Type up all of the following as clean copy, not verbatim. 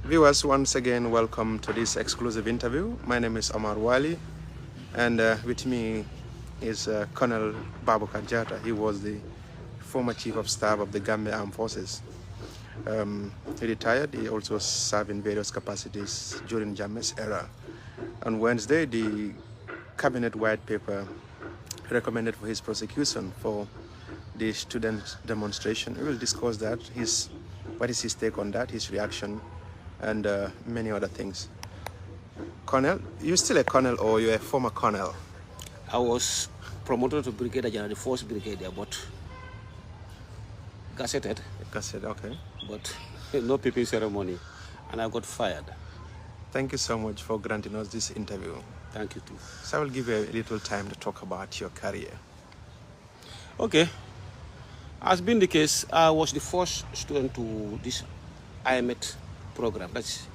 Viewers, once again, welcome to this exclusive interview. My name is Omar Wali, and with me is Colonel Baboucarr Jatta. He was the former Chief of Staff of the Gambia Armed Forces. He retired. He also served in various capacities during Jammeh's era. On Wednesday, the Cabinet White Paper recommended for his prosecution for the student demonstration. We will discuss that, what is his take on that, his reaction, and many other things. Colonel, you're still a colonel or you're a former colonel? I was promoted to Brigadier General, the first Brigadier, but gazetted. Gazetted, okay. But no PP ceremony, and I got fired. Thank you so much for granting us this interview. Thank you too. So I will give you a little time to talk about your career. Okay. As been the case, I was the first student to this IMET program. That's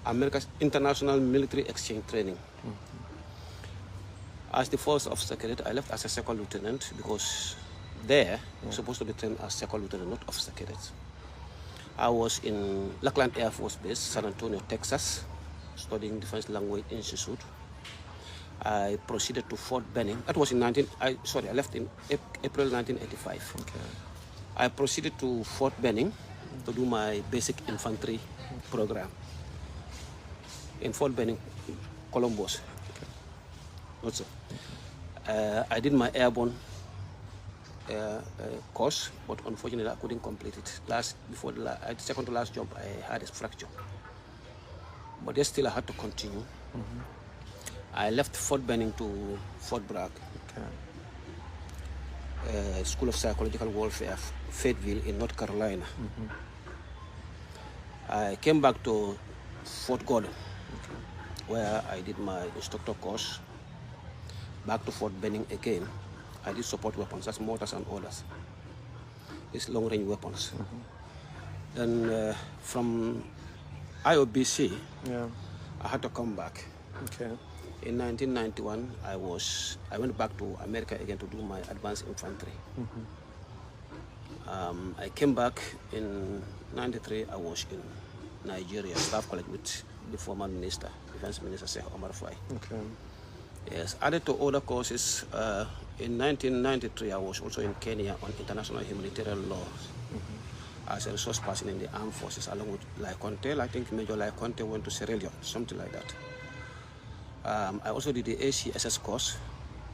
America's International Military Exchange Training. As the first officer cadet, I left as a second lieutenant because there I was supposed to be trained as second lieutenant, not officer cadet. I was in Lackland Air Force Base, San Antonio, Texas, studying Defense Language Institute. I proceeded to Fort Benning. That was in I left in April 1985. Okay. I proceeded to Fort Benning to do my basic infantry program in Fort Benning, Columbus. Also, I did my airborne course, but unfortunately I couldn't complete it. Second to last job, I had a fracture, but then still I had to continue. I left Fort Benning to Fort Bragg, School of Psychological Warfare, Fayetteville in North Carolina. I came back to Fort Gordon, where I did my instructor course. Back to Fort Benning again. I did support weapons, that's mortars and others. It's long-range weapons. Then from IOBC, I had to come back. Okay. In 1991, I went back to America again to do my advanced infantry. I came back in 93. I was in Nigeria, staff college with the former minister, Defense Minister Sheikh Omar Fai. Okay. Yes, added to other courses, in 1993, I was also in Kenya on international humanitarian law as a resource person in the armed forces, along with Conte. I think Major Conte went to Sierra Leone, something like that. I also did the ACSS course,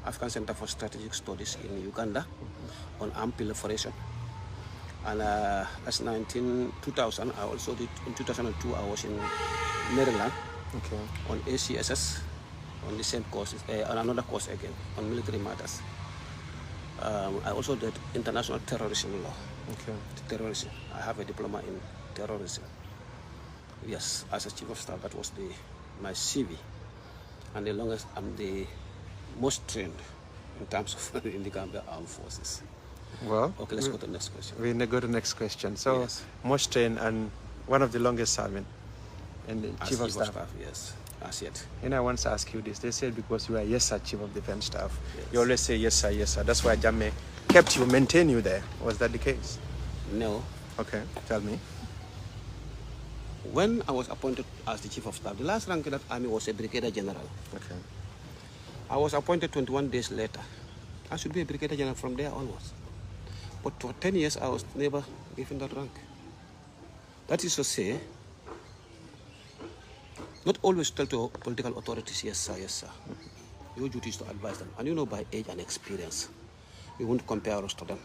African Center for Strategic Studies in Uganda, on armed proliferation. And that's 2000. I also did, in 2002, I was in Maryland on ACSS, on the same course, on another course again, on military matters. I also did international terrorism law. Terrorism. I have a diploma in terrorism. Yes, as a chief of staff, that was my CV. And the longest, I'm the most trained in terms of in the Gambia Armed Forces. Well, okay, let's go to the next question. We're go to the next question. So, yes. Most trained and one of the longest serving in the Chief of Staff. Yes, as yet. And I want to ask you this. They said because you are yes sir, Chief of Defense Staff, yes, you always say yes sir, yes sir. That's why Jammeh kept you, maintain you there. Was that the case? No. Okay, tell me. When I was appointed as the Chief of Staff, the last rank in that army was a Brigadier General. Okay. I was appointed 21 days later. I should be a Brigadier General from there onwards. But for 10 years, I was never given that rank. That is to say, not always tell to political authorities, yes sir, yes sir. Your duty is to advise them. And by age and experience, we won't compare us to them.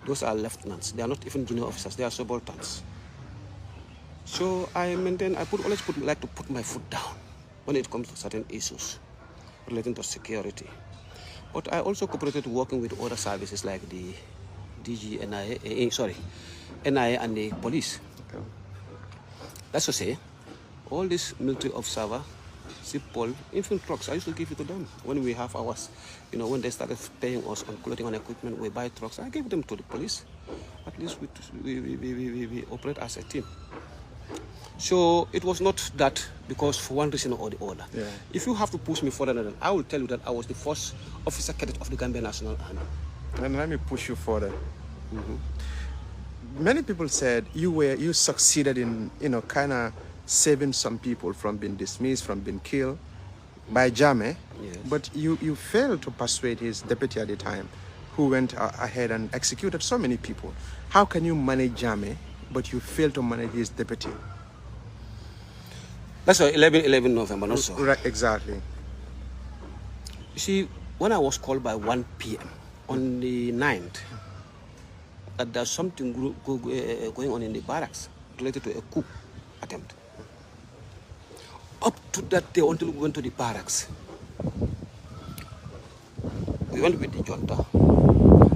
Those are lieutenants. They are not even junior officers. They are subalterns. So I always like to put my foot down when it comes to certain issues relating to security. But I also cooperated working with other services like the NIA and the police. Okay. That's to say, all these military observer, SIPOL, even trucks, I used to give it to them when we have ours. When they started paying us on clothing and equipment, we buy trucks. I gave them to the police. At least we operate as a team. So it was not that because for one reason or the other. Yeah. If you have to push me further, I will tell you that I was the first officer cadet of the Gambia National Army. And let me push you further. many people said you succeeded in, kind of saving some people from being dismissed, from being killed by Jammeh, Yes. but you failed to persuade his deputy at the time, who went ahead and executed so many people. How can you manage Jammeh, but you fail to manage his deputy? That's 11 November, not so. Right, exactly. You see, when I was called by 1 p.m. on the 9th, that there's something going on in the barracks related to a coup attempt. Up to that day, until we went to the barracks, we went with the jatta.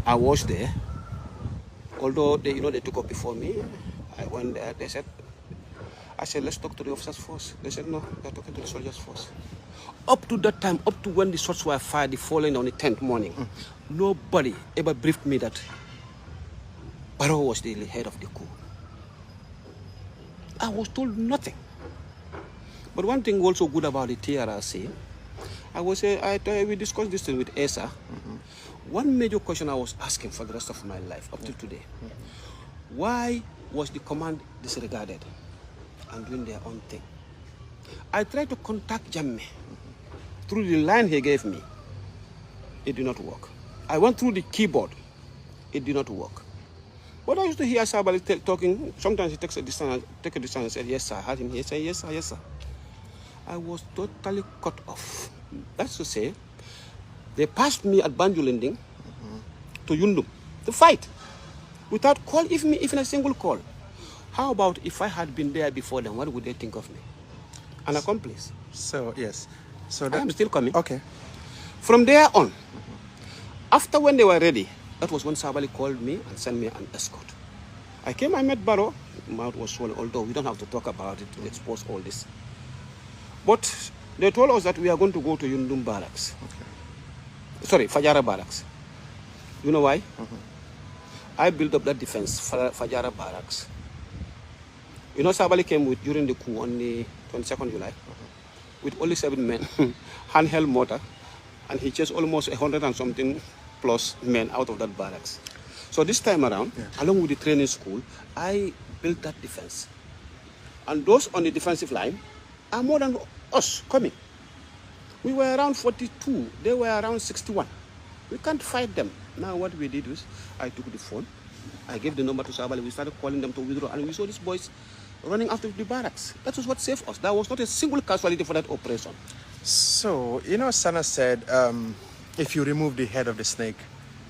I was there. Although they took up before me, I went there. I said, let's talk to the officers first. They said, no, they're talking to the soldiers first. Up to that time, up to when the shots were fired the following on the 10th morning, nobody ever briefed me that Barrow was the head of the coup. I was told nothing. But one thing also good about the TRRC, we discussed this thing with ESA. One major question I was asking for the rest of my life, up to today, why was the command disregarded and doing their own thing? I tried to contact Jammeh through the line he gave me. It did not work. I went through the keyboard. It did not work. But I used to hear somebody talking. Sometimes he takes a distance and said, yes, sir. I heard him here say, yes, sir, yes, sir. I was totally cut off. That's to say, they passed me at Banjulinding to Yundum to fight without call, even a single call. How about if I had been there before them? What would they think of me? An accomplice. So, yes. So I am still coming. Okay. From there on, after when they were ready, that was when Sabali called me and sent me an escort. I came, I met Barrow. My mouth was swollen, although we don't have to talk about it to expose all this. But they told us that we are going to go to Yundum Barracks. Okay. Sorry, Fajara Barracks. You know why? I built up that defense, Fajara Barracks. You know, Sabali came during the coup on the 22nd July with only 7 men, handheld mortar, and he chased almost 100 and something plus men out of that barracks. So this time around, along with the training school, I built that defense. And those on the defensive line are more than us coming. We were around 42, they were around 61. We can't fight them. Now what we did was, I took the phone, I gave the number to Sabali, we started calling them to withdraw, and we saw these boys running after the barracks. That was what saved us. There was not a single casualty for that operation. So, Sana said, if you remove the head of the snake,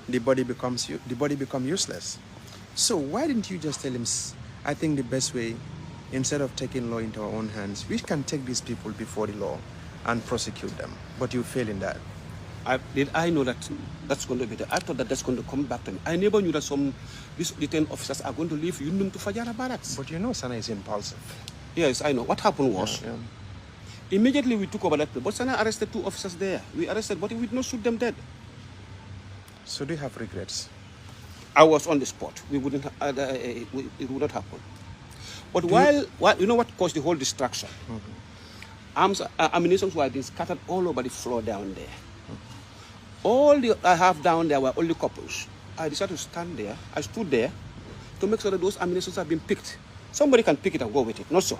the body becomes useless. So why didn't you just tell him, I think the best way, instead of taking law into our own hands, we can take these people before the law and prosecute them. But you fail in that. I know that that's going to be there. I thought that that's going to come back to me. I never knew that these detained officers are going to leave Yundum to Fajara Barracks. But Sana is impulsive. Yes, I know. What happened was, immediately we took over that place. But Sana arrested 2 officers there. We arrested, but we did not shoot them dead. So do you have regrets? I was on the spot. It would not happen. But you know what caused the whole distraction? Ammunition were being scattered all over the floor down there. All I have down there were only couples. I decided to stand there. I stood there to make sure that those ammunitions have been picked. Somebody can pick it and go with it, not so.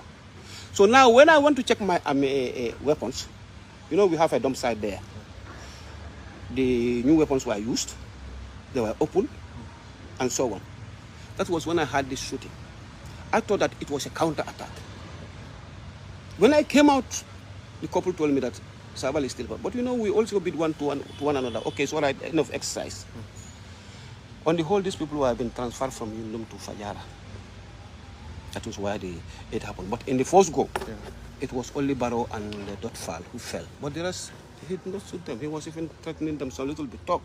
So now when I want to check my weapons, we have a dump site there. The new weapons were used, they were open, and so on. That was when I had this shooting. I thought that it was a counter-attack. When I came out, the couple told me that Sabali is still gone. But we also bid one to one another. Okay, so all right, enough exercise. On the whole, these people were being transferred from Yundum to Fajara. That was why it happened. But in the first go, it was only Barrow and Dotfal who fell. But the rest, he did not shoot them. He was even threatening them so a little bit talk.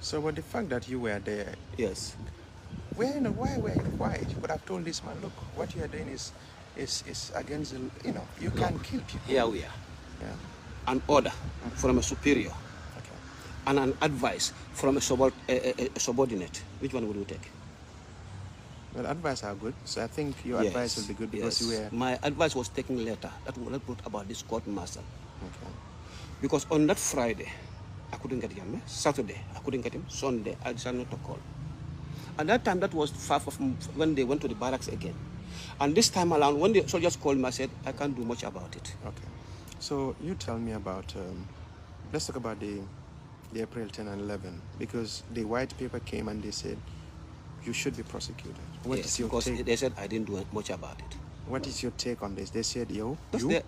So, but the fact that you were there, yes. Why were you quiet? You could have told this man, look, what you are doing is against the, you can't kill people. Here we are. Yeah. An order from a superior, and an advice from a subordinate. Which one would you take? Well, advice are good. So I think your advice will be good because you were... My advice was taking later. That brought about this court martial. Okay. Because on that Friday, I couldn't get him. Saturday, I couldn't get him. Sunday, I decided not to call. At that time, that was far from when they went to the barracks again. And this time around, when the soldiers called me, I said, I can't do much about it. Okay. So you tell me about, let's talk about the April 10 and 11, because the white paper came and they said, you should be prosecuted. What Yes, is your because take? they said I didn't do much about it. What is your take on this? They said,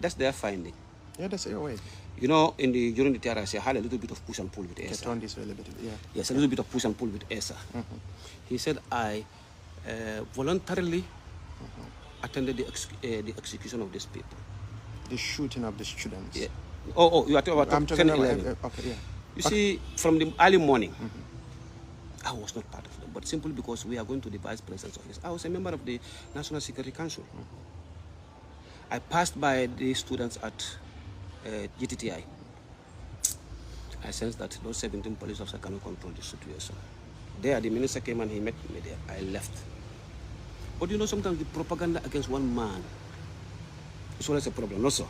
That's their finding. Yeah, that's your way. You know, during the TRS, I had a little bit of push and pull with Esa. Turn this way a little bit, yeah. Yes, a little bit of push and pull with Esa. He said I voluntarily attended the execution of these people. The shooting of the students. Yeah. Oh, you are talking about 10, 11. Okay, yeah. You see, from the early morning, I was not part of them, but simply because we are going to the Vice President's office. I was a member of the National Security Council. I passed by the students at GTTI. I sensed that those 17 police officers cannot control the situation. There, the minister came and he met me there. I left. But you know, sometimes the propaganda against one man is always a problem, no sir?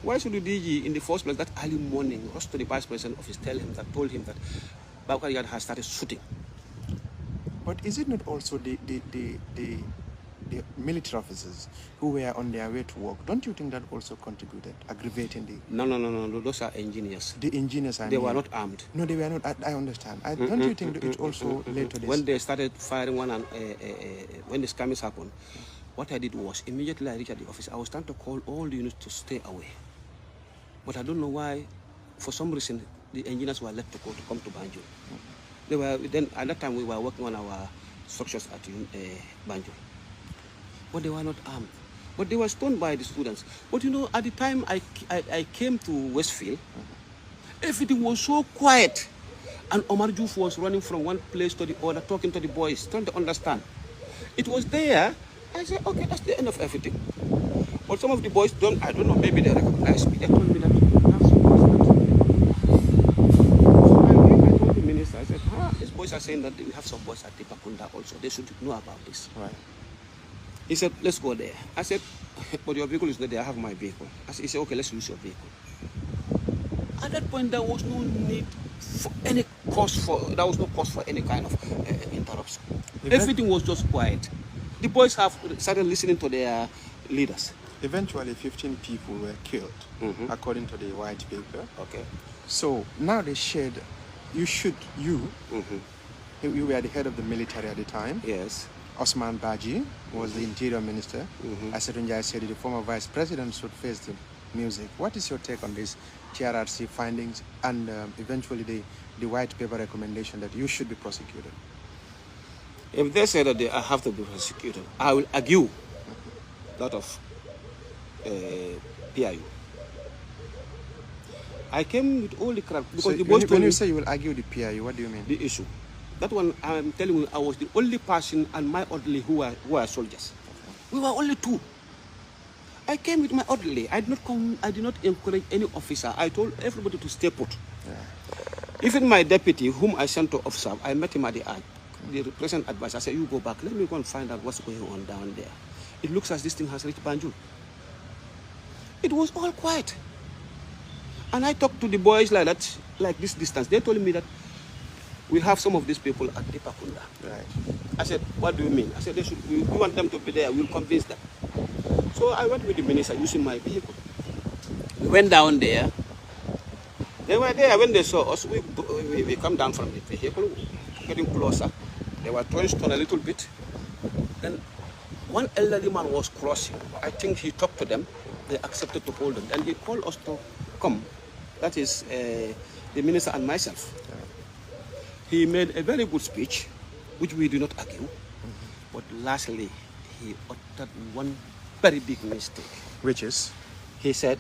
Why should the DG, in the first place, that early morning, rush to the Vice President's office, told him that Baboucarr has started shooting? But is it not also the military officers who were on their way to work? Don't you think that also contributed, aggravating the... No. Those are engineers. The engineers, They were not armed. No, they were not. I understand. Don't you think it also led to this? When they started firing one and when the skirmish happened, what I did was, immediately I reached at the office, I was trying to call all the units to stay away. But I don't know why, for some reason, the engineers were left to come to Banjul. They were, then at that time we were working on our structures at Banjul. But they were not armed. But they were stoned by the students. But you know, at the time I came to Westfield, everything was so quiet. And Omar Juf was running from one place to the other, talking to the boys, trying to understand. It was there. I said, okay, that's the end of everything. But some of the boys I don't know, maybe they recognize me. They told me that we have some boys I told the minister, I said, these boys are saying that we have some boys at Tipakunda also. They should know about this. Right. He said, let's go there. I said, but your vehicle is not there. I have my vehicle. He said, okay, let's use your vehicle. At that point, there was no need for any cause there was no cause for any kind of interruption. Everything was just quiet. The boys have started listening to their leaders. Eventually, 15 people were killed, according to the white paper. Okay. So now they shared, you were the head of the military at the time. Yes. Osman Baji was the interior minister. Asedunjai said the former vice president should face the music. What is your take on this TRRC findings and eventually the white paper recommendation that you should be prosecuted? If they say that I have to be prosecuted, I will argue that of PIU. I came with all the crap because So the boys when you say you will argue the PIU, what do you mean? the issue. That one, I'm telling you, I was the only person and my orderly who were soldiers. We were only two. I came with my orderly. I did not encourage any officer. I told everybody to stay put. Yeah. Even my deputy, whom I sent to observe, I met him at the present advice. I said, you go back, let me go and find out what's going on down there. It looks as this thing has reached Banjul. It was all quiet. And I talked to the boys like that, like this distance. They told me that we have some of these people at Tipakunda. Right. I said, what do you mean? I said, we want them to be there. We'll convince them. So I went with the minister using my vehicle. We went down there. They were there. When they saw us, we come down from the vehicle, getting closer. They were throwing stone a little bit. Then one elderly man was crossing. I think he talked to them. They accepted to hold them. And he called us to come. That is the minister and myself. He made a very good speech, which we do not argue. But lastly, he uttered one very big mistake. Which is? He said,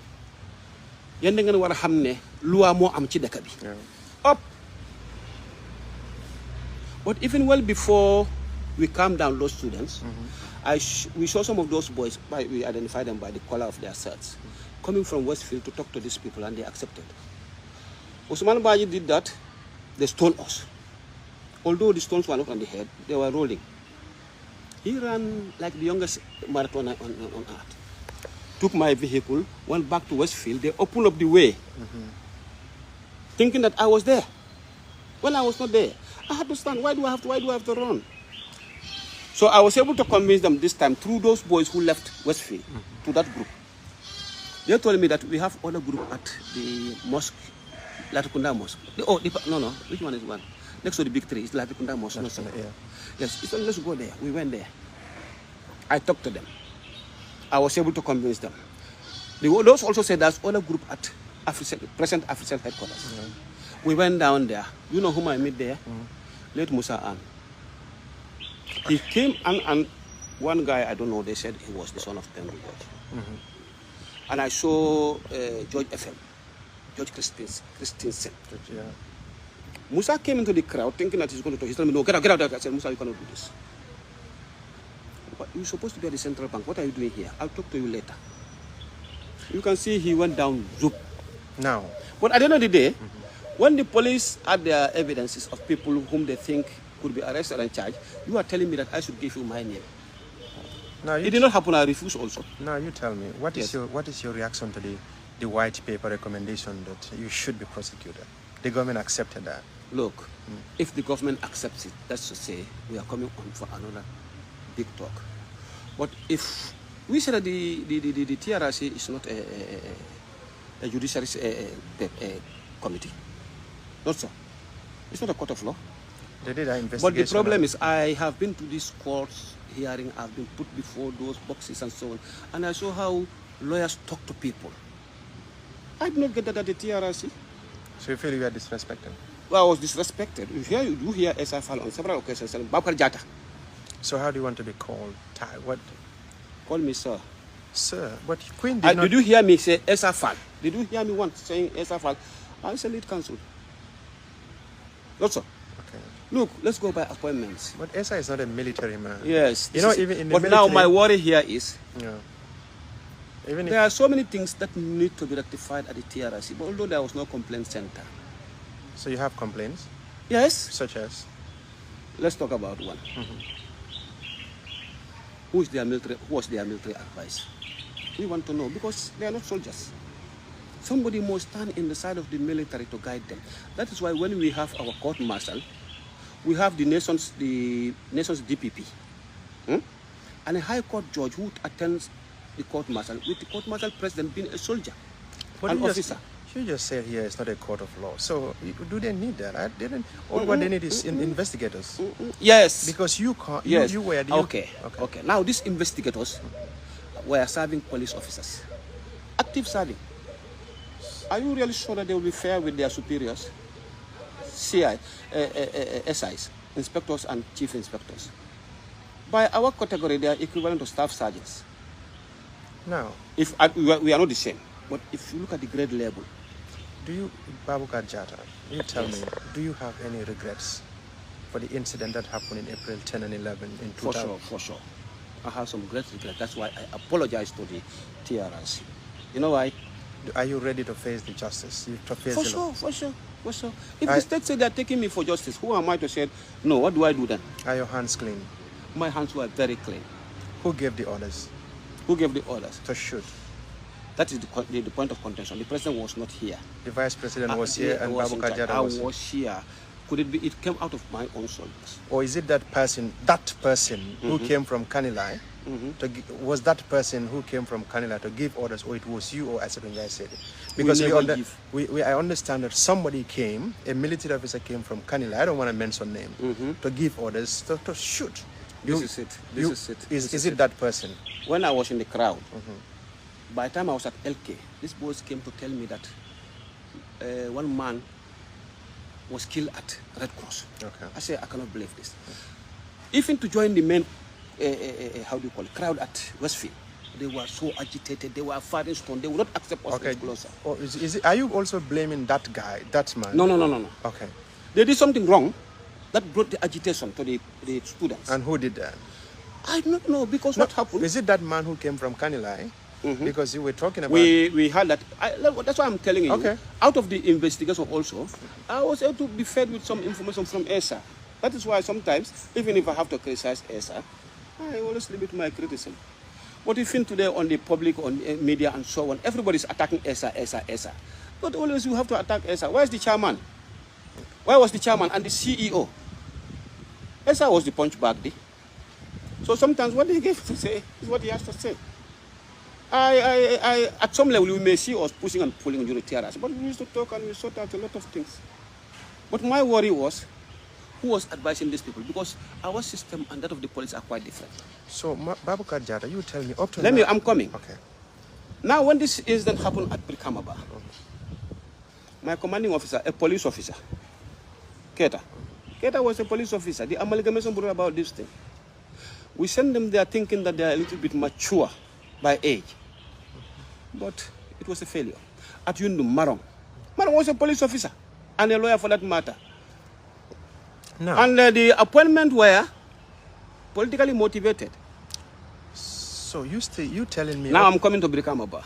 "Yende ngeen wara xamne loi mo am ci dëkk bi." Up. But even well before we calmed down those students, we saw some of those boys, we identified them by the color of their shirts, coming from Westfield to talk to these people, and they accepted. Osman Baji did that. They stoned us. Although the stones were not on the head, they were rolling. He ran like the youngest marathoner on earth. Took my vehicle, went back to Westfield. They opened up the way, thinking that I was there. When I was not there, I had to stand. Why do I have to run? So I was able to convince them this time through those boys who left Westfield to that group. They told me that we have other group at the mosque, Latikunda Mosque. No, which one is one? Next to the big tree, it's Latikunda Mosque. Yeah. Yes, he said, let's go there. We went there. I talked to them. I was able to convince them. Those also said there's other group at present African headquarters. Yeah. We went down there. You know whom I met there? Late Musa An. He came and one guy, I don't know, they said he was the son of Tengu George. And I saw George FM, George Christensen. Yeah. Musa came into the crowd thinking that he's going to talk. He told me, no, get out. I said, Musa, you cannot do this. But you're supposed to be at the central bank. What are you doing here? I'll talk to you later. You can see he went down, zoop. Now. But at the end of the day, when the police had their evidences of people whom they think could be arrested and charged, you are telling me that I should give you my name. Now it did not happen, I refuse also. Now you tell me, what is your reaction to the white paper recommendation that you should be prosecuted? The government accepted that. Look, if the government accepts it, that's to say we are coming on for another big talk. But if we say that the TRRC is not a judiciary committee, not so. It's not a court of law. They did an investigation. But the problem is I have been to this court's hearing, I've been put before those boxes and so on, and I saw how lawyers talk to people. I did not get that at the TRRC. So you feel you are disrespected? Well, I was disrespected. You do hear SFL on several occasions saying, Baboucarr jatta. So how do you want to be called? What? Call me sir. Sir, but Queen did not... Did you hear me say SFL? Did you hear me once saying SFL? I said lead counsel. Not so. Okay. Look, let's go by appointments. But Esa is not a military man. Yes. You know, even in the but military... now my worry here is... Yeah. Even there are so many things that need to be rectified at the TRRC, but although there was no complaint center. So you have complaints? Yes. Such as? Let's talk about one. Who was their military advice? We want to know because they are not soldiers. Somebody must stand in the side of the military to guide them. That is why when we have our court martial, we have the nation's DPP, and a high court judge who attends the court martial, with the court martial president being a soldier, an officer. You just said here it's not a court of law. So do they need that? All what they need is investigators. Yes. Because you can't. Yes. You were. Okay. Now these investigators were serving police officers, active serving. Are you really sure that they will be fair with their superiors, SIs, inspectors and chief inspectors? By our category, they are equivalent to staff sergeants. Now, if we are not the same, but if you look at the grade level, do you, Baboucarr Jatta, you tell me, do you have any regrets for the incident that happened in April 10 and 11 in 2000? For sure. I have some great regrets. That's why I apologize to the TRRC. You know why? Are you ready to face the justice? For sure. If the state said they are taking me for justice, who am I to say, no, what do I do then? Are your hands clean? My hands were very clean. Who gave the orders? Who gave the orders? To shoot. That is the point of contention. The president was not here. The vice president was here and Baboucarr Jatta was here. I was here. Could it be it came out of my own soldiers? Or is it that person who came from Kanilai? Was that person who came from Kanilai to give orders, or it was you or Asadunjai said it? Because I understand that somebody came, a military officer came from Kanilai, I don't want to mention name, to give orders to shoot. This is it. Is it that person? When I was in the crowd, by the time I was at LK, these boys came to tell me that one man was killed at Red Cross. Okay. I said, I cannot believe this. Even to join the main, crowd at Westfield, they were so agitated, they were firing stone, they would not accept us closer. Or are you also blaming that guy, that man? No. Okay. They did something wrong that brought the agitation to the students. And who did that? I don't know, because what happened? Is it that man who came from Kanilai? Because you were talking about... We had that. That's why I'm telling you. Okay. Out of the investigation also, I was able to be fed with some information from ESA. That is why sometimes, even if I have to criticize ESA, I always limit my criticism. But even today on the public, on media and so on, everybody's attacking ESA. But always you have to attack ESA. Where's the chairman? Where was the chairman and the CEO? Esa was the punch bag there. So sometimes what he gave to say is what he has to say. At some level, we may see us pushing and pulling during TRS, but we used to talk and we sort out a lot of things. But my worry was, who was advising these people? Because our system and that of the police are quite different. So, Baboucarr Jatta, you tell me up to Let now. me, I'm coming. Okay. Now, when this incident happened at Brikamaba, my commanding officer, a police officer, Keta was a police officer. The amalgamation brought about this thing. We send them there thinking that they are a little bit mature by age. But it was a failure. At Yundu, Marong was a police officer and a lawyer for that matter. No. And the appointment were politically motivated. So you telling me... Now I'm coming to Brikamaba.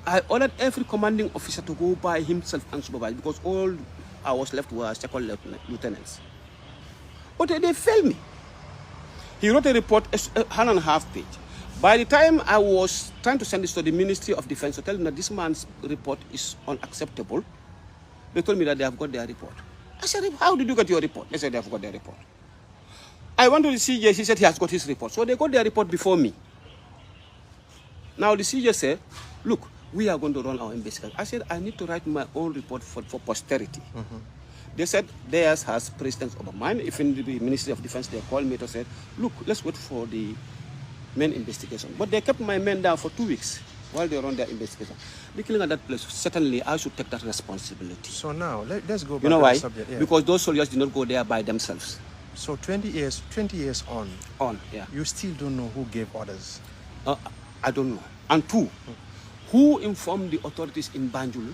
I ordered every commanding officer to go by himself and supervise because all I was left were second lieutenants. But they failed me. He wrote a report, a 1.5 page. By the time I was trying to send this to the Ministry of Defense to tell them that this man's report is unacceptable, they told me that they have got their report. I said, how did you get your report? They said they have got their report. I went to the CJ, he said he has got his report. So they got their report before me. Now the CJ said, look, we are going to run our investigation. I said, I need to write my own report for posterity. They said theirs has precedence over mine. If in the Ministry of Defense they called me to say, look, let's wait for the main investigation. But they kept my men down for 2 weeks while they run their investigation. The killing at that place, certainly I should take that responsibility. So now, let's go back you know to why? the subject. Yeah. Because those soldiers did not go there by themselves. So 20 years on, Yeah. you still don't know who gave orders? I don't know. And two, who informed the authorities in Banjul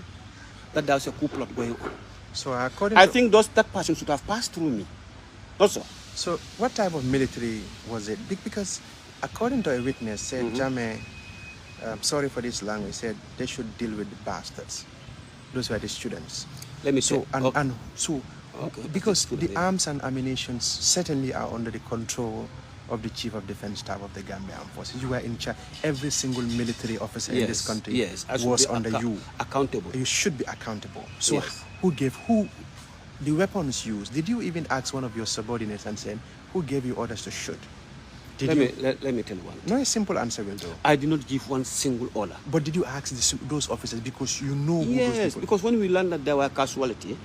that there was a coup plot going on? So according I to... think that person should have passed through me. Also. So what type of military was it? Because according to a witness, said Jame, sorry for this language, said they should deal with the bastards. Those were the students. Let me So say. because the arms and ammunition certainly are under the control of the Chief of Defense Staff of the Gambia Armed Forces. You were in charge. Every single military officer in this country was under you. Accountable. You should be accountable. So who the weapons used? Did you even ask one of your subordinates and say, who gave you orders to shoot? Let me tell you one. No, a simple answer will do. I did not give one single order. But did you ask those officers because you know who those people? Because when we learned that there were casualties,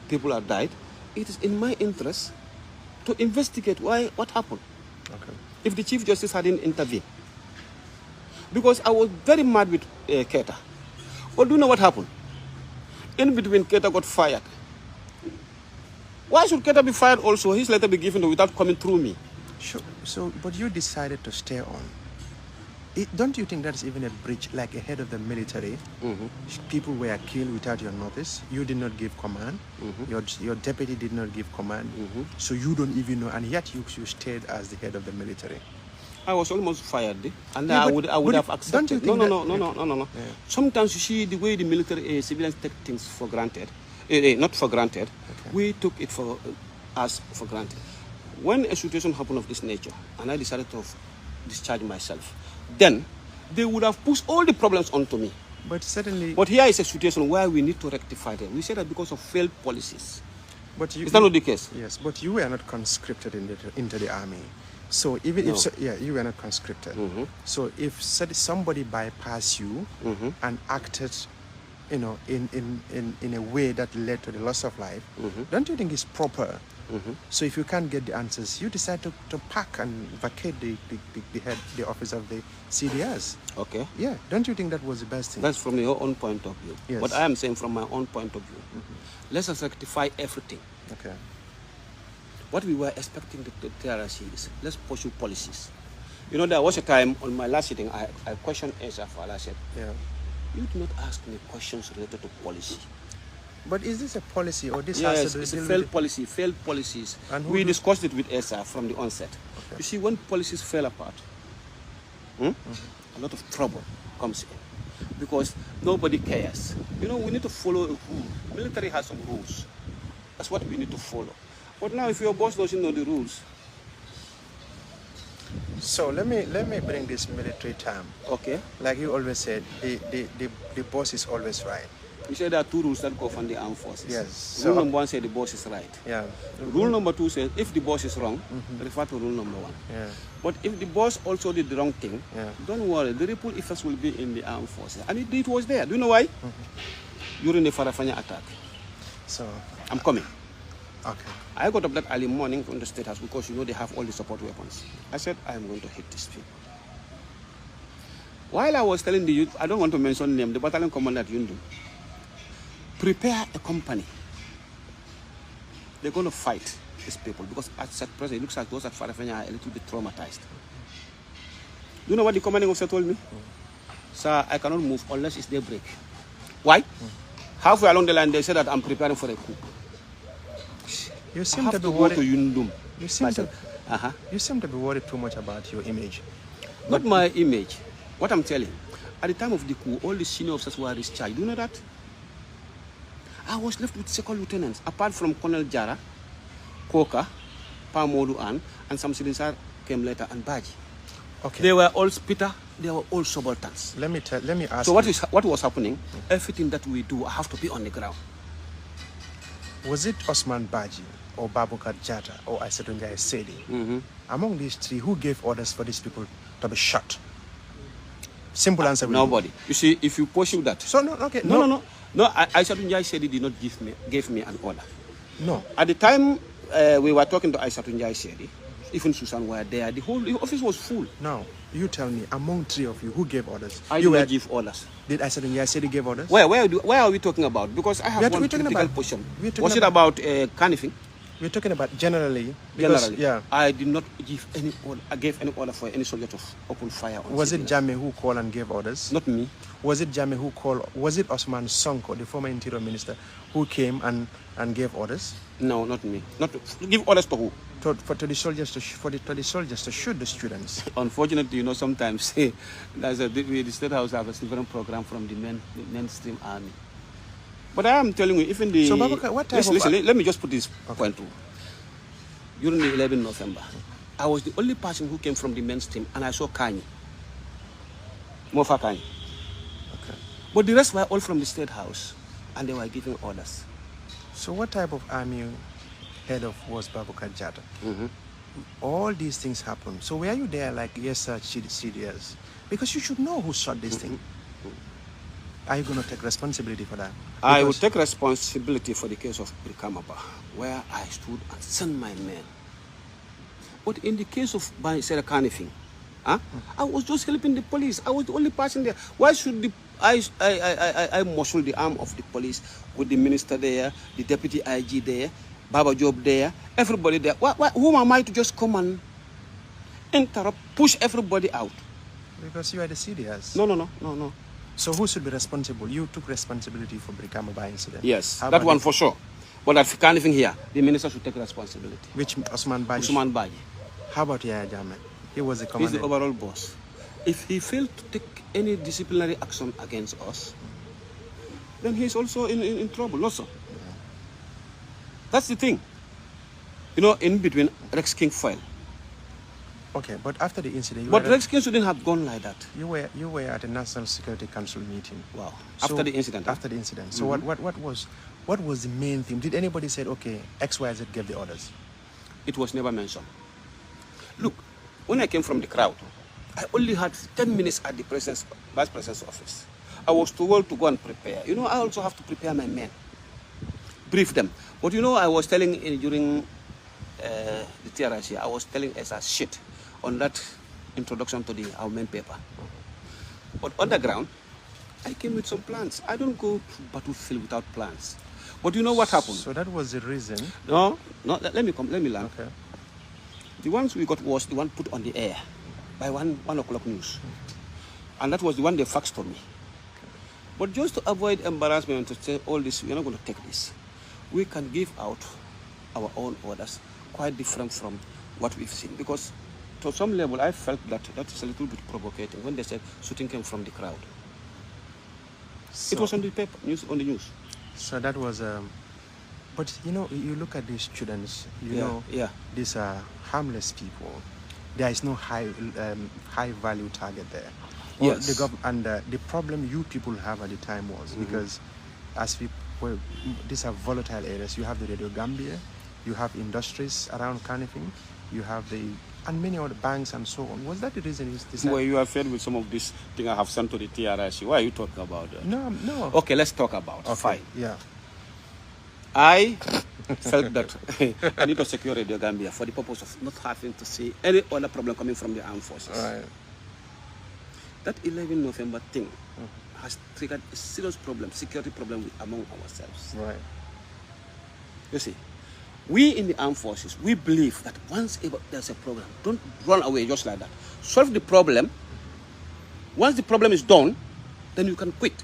people have died, it is in my interest to investigate what happened. Okay. If the Chief Justice hadn't intervened. Because I was very mad with Keta. But do you know what happened? In between, Keta got fired. Why should Keta be fired also? His letter be given without coming through me. Sure. So, but you decided to stay on. Don't you think that's even a breach, like a head of the military? People were killed without your notice. You did not give command. Your deputy did not give command. So you don't even know, and yet you stayed as the head of the military. I was almost fired, and I would have accepted. No. Yeah. Sometimes you see the way the military civilians take things for granted, not for granted. Okay. We took it for granted. When a situation happened of this nature, and I decided to discharge myself, then they would have pushed all the problems onto me. But certainly... But here is a situation where we need to rectify them. We say that because of failed policies. But is that not the case? Yes, but you were not conscripted into the army. So even if you were not conscripted. So if somebody bypassed you and acted, in a way that led to the loss of life, don't you think it's proper? So if you can't get the answers, you decide to pack and vacate the office of the CDS. Okay. Yeah. Don't you think that was the best thing? That's from your own point of view. Yes. What I am saying from my own point of view. Let's rectify everything. Okay. What we were expecting the TRC is, let's pursue policies. You know, there was a time on my last sitting, I questioned Esafal. I said, you do not ask me questions related to policy. But is this a policy or this yes, has to do it's a failed policy, failed policies. And we discussed it with ESA from the onset. Okay. You see, when policies fail apart, a lot of trouble comes in because nobody cares. You know, we need to follow a rule. Military has some rules. That's what we need to follow. But now, if your boss doesn't know the rules. So let me bring this military term. Okay. Like you always said, the boss is always right. You say there are 2 rules that go from the armed forces. Yes. Rule number 1 says the boss is right. Yeah. Rule number 2 says if the boss is wrong, refer to rule number 1. Yeah. But if the boss also did the wrong thing, Yeah. don't worry, the ripple effects will be in the armed forces. And it was there. Do you know why? During the Farafanya attack. So I'm coming. okay. I got up that early morning from the State House because you know they have all the support weapons. I said, I am going to hit these people. While I was telling the youth, I don't want to mention name, the battalion commander at Yundum, prepare a company. They're going to fight these people because at present it looks like those at Farafanya are a little bit traumatized. You know what the commanding officer told me? Sir, I cannot move unless it's daybreak. Why? Halfway along the line, they said that I'm preparing for a coup. You seem I to have be to go worried. to Yundum. You seem to, Uh-huh. you seem to be worried too much about your image. Not my image. What I'm telling, at the time of the coup, all the senior officers were discharged. Do you know that? I was left with second lieutenants, apart from Colonel Jara, Koka, Pamodu and some Sidinsar came later, and Baji. Okay. They were all Peter, they were all subalterns. Let me ask. So you, what was happening? Everything that we do, I have to be on the ground. was it Osman Baji or Baboucarr Jatta or Aisatunjai Sedi? Among these 3, who gave orders for these people to be shot? Simple answer. will be- Nobody. You see, if you pursue that. So no, okay, No. Aisha Tunjai Sedi did not gave me an order. no. At the time we were talking to Aisha Tunjai Sedi, even Susan were there, the office was full. No, you tell me, among 3 of you, who gave orders? I you did not give orders. Did Aisatunjai Sedi give orders? Where are we talking about? Because I have one we're talking critical about- question. we're talking Was it about Kanifing? We're talking about generally. Because, Generally, yeah. I did not give any order. I gave any order for any soldier to open fire on Was it civilians. Jammeh who called and gave orders? Not me. Was it Jammeh who called? Was it Osman Sonko, the former interior minister, who came and gave orders No, not me. Not to give orders to who? to the soldiers to the soldiers to shoot the students? Unfortunately, you know, sometimes the State House have a different program from the mainstream army. But I am telling you, even the... So, Baboucarr, what type of... Listen, let me just put this point through. During the 11th November, I was the only person who came from the mainstream, and I saw Kanye. Mofa Kanye. Okay. But the rest were all from the State House, and they were giving orders. So what type of army head of was Baboucarr Jatta? All these things happen. So were you there like, yes sir, CDS? Because you should know who shot this thing. Are you going to take responsibility for that? I will Because- take responsibility for the case of Brikamaba, where I stood and sent my men. But in the case of Sarah Kanifing, I was just helping the police. I was the only person there. Why should I muscle the arm of the police with the minister there, the deputy IG there, Baba Job there, everybody there? Who am I to just come and interrupt, push everybody out? Because you are the CDS. No. So who should be responsible? You took responsibility for Brikamaba incident. Yes, How that about one it? for sure. But at anything here, the minister should take responsibility. Which Osman Baji? Usman Baji. How about Yaya Jammeh? He was the He's commander. the overall boss. If he failed to take any disciplinary action against us, then he's also in trouble also. That's the thing. You know, in between, Rex King fell. Okay, but after the incident, But Rex King shouldn't have gone like that. you were at a National Security Council meeting. Wow. So- After the incident. After the incident. So what was the main thing? Did anybody say, okay, XYZ gave the orders? It was never mentioned. Look, when I came from the crowd, I only had 10 minutes at the vice president's office. I was told to go and prepare. You know, I also have to prepare my men, brief them. But you know, I was telling during the TRIC, I was telling as a shit on that introduction to our main paper. But on the ground, I came with some plans. I don't go to battlefield without plans. But you know what happened? So that was the reason. No, let me learn. Okay. The ones we got was the one put on the air by 1 o'clock news. And that was the one they faxed to me. But just to avoid embarrassment to say all this, we're not going to take this. We can give out our own orders quite different from what we've seen. Because to some level, I felt that is a little bit provocating when they said shooting came from the crowd. So, It was on the paper, on the news. So that was, but you know, you look at these students, you know, Yeah. these are harmless people. There is no high value target there. Yes. The problem you people have at the time was because as we, well, these are volatile areas. You have the Radio Gambia, you have industries around Kanifing, you have and many other banks and so on. Was that the reason you decided? Well, you are fed with some of this thing I have sent to the TRIC. Why are you talking about that? No. Okay, let's talk about it. Fine. Yeah. I felt that I need to secure Radio Gambia for the purpose of not having to see any other problem coming from the armed forces. Right. That 11 November thing has triggered a serious problem, security problem among ourselves. Right. You see, we in the armed forces, we believe that once there's a problem, don't run away just like that. Solve the problem. Once the problem is done, then you can quit.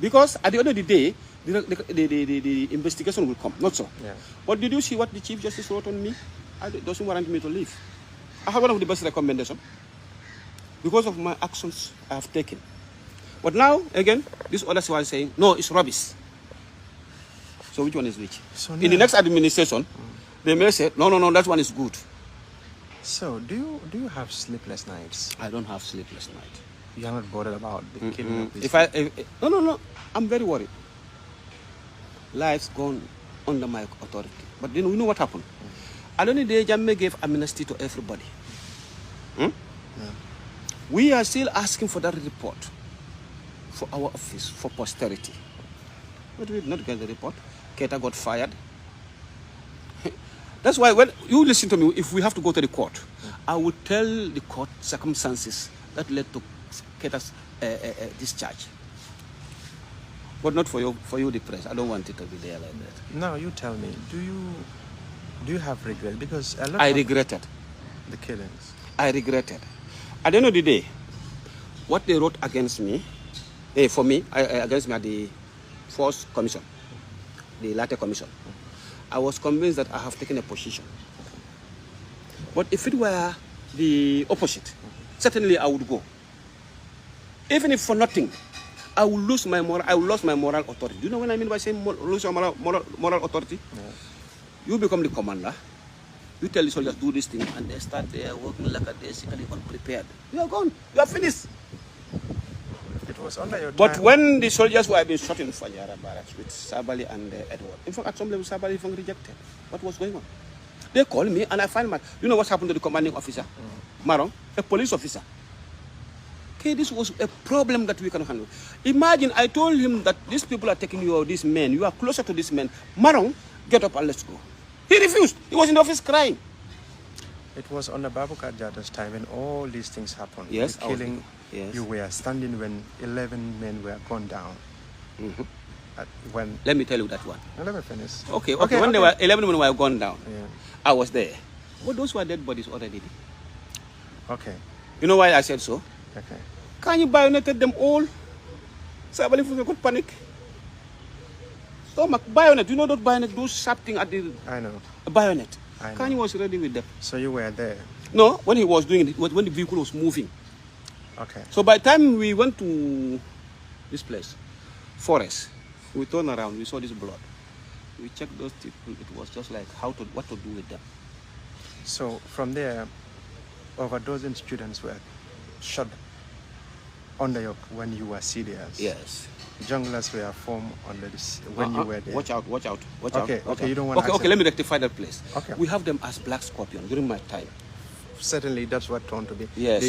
Because at the end of the day, the investigation will come, not so. Yeah. But did you see what the Chief Justice wrote on me? It doesn't warrant me to leave. I have one of the best recommendations because of my actions I have taken. But now, again, this other side is saying, no, it's rubbish. So which one is which? So in the next administration, they may say, no, that one is good. So do you have sleepless nights? I don't have sleepless nights. You are not bothered about the killing of these No, I'm very worried. Lives gone under my authority. But then we know what happened. I don't know, Jammeh gave amnesty to everybody. Yeah. We are still asking for that report for our office, for posterity. But we did not get the report. Keita got fired. That's why when you listen to me, if we have to go to the court, I will tell the court circumstances that led to Keita's discharge. But not for you, the press. I don't want it to be there like that. No, you tell me. Do you have regret? Because a lot I regretted the killings. I regretted. At the end of the day, what they wrote against me, against me at the First Commission, the latter commission, I was convinced that I have taken a position. But if it were the opposite, certainly I would go. Even if for nothing, I will lose my moral authority. Do you know what I mean by saying lose your moral authority? Yeah. You become the commander. You tell the soldiers do this thing, and they start there working like a basically unprepared. You are gone. You are finished. It was under your time. But when the soldiers were being shot in Fajara barracks with Sabali and Edward, in fact, at some level, Sabali even rejected. What was going on? They called me, and I find my. You know what happened to the commanding officer, Marong, a police officer. Okay, this was a problem that we can handle. Imagine I told him that these people are taking you, or these men, you are closer to these men. Marong, get up and let's go. He refused. He was in the office crying. It was under Baboucarr Jatta's time when all these things happened. Yes, the killing. Yes. You were standing when 11 men were gunned down. When let me tell you that one. Let me finish. Okay. When they were 11 men were gunned down, yeah. I was there. But those were dead bodies already. Okay. You know why I said so? Okay. Can you bayoneted them all? Somebody could panic. Stomach bayonet. You know that bayonet, those sharp thing at the. I know. Bayonet. I know. Kanye was ready with them. So you were there? No, when he was doing it, when the vehicle was moving. Okay. So by the time we went to this place, forest, we turned around, we saw this blood. We checked those people. It was just like what to do with them. So from there, over a dozen students were shot under when you were CDS. Yes. Junglers were formed under this when you were there. Watch out. Okay, you don't want to. Okay, let me rectify that place. Okay. We have them as Black Scorpion during my time. Certainly, that's what turned to be. Yes,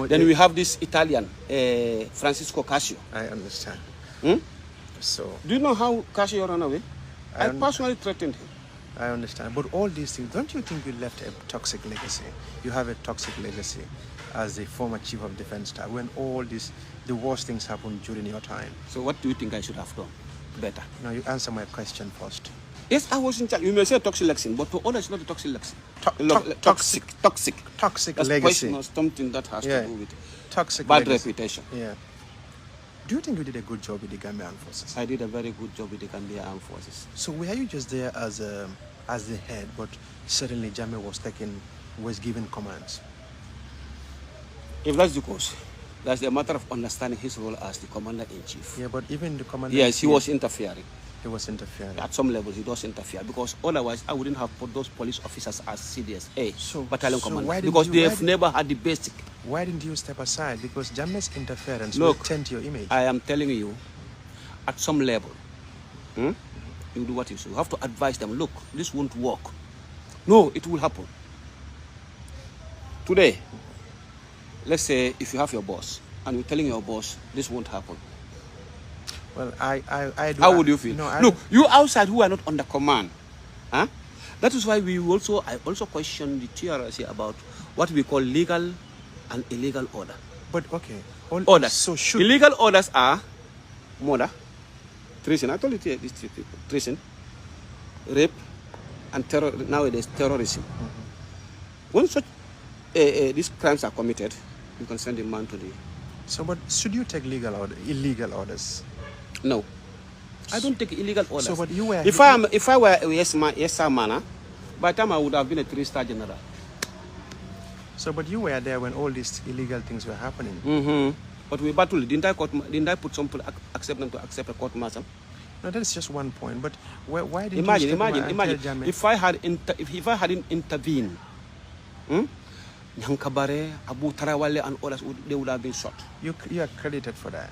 then we have this Italian, Francisco Casio. I understand. So. Do you know how Casio ran away? I personally threatened him. I understand. But all these things, don't you think you left a toxic legacy? You have a toxic legacy as the former chief of defense staff when all the worst things happened during your time. So what do you think I should have done better? No, you answer my question first. Yes, I was in charge. You may say toxic legacy, but to others, not a toxic legacy. Toxic that's legacy. Poison or something that has to do with toxic bad legacy. reputation. Yeah. Do you think you did a good job with the Gambia Armed Forces? I did a very good job with the Gambia Armed Forces. So were you just there as the head, but suddenly Jammeh was given commands? If that's the case, that's a matter of understanding his role as the commander-in-chief. Yeah, but even the commander. Yes, he was interfering. He was interfering. At some level, he does interfere because otherwise I wouldn't have put those police officers as CDS battalion commanders because they have never had the basic. Why didn't you step aside? Because Jammeh's interference will taint your image. I am telling you, at some level, you do what you say. You have to advise them, look, this won't work. No, it will happen. Today, let's say if you have your boss and you're telling your boss this won't happen. Well, I do. How would you feel? No, look, you outside who are not under command, huh? That is why I also question the TRC about what we call legal and illegal order. But okay, orders. So should illegal orders are murder, treason. I told you these people: treason, rape, and terror. Nowadays, terrorism. When such these crimes are committed, you can send a man to the. So, but should you take illegal orders? No, I don't take illegal orders. So, but you were. If I were a yes sir man, by the time I would have been a 3-star general. So, but you were there when all these illegal things were happening. But we battled. Didn't I put some people accept them to accept a court martial? No, that's just one point. But why didn't imagine? you If I hadn't intervened, Nyankabare, Abu Tarawale, and others, they would have been shot. You are credited for that.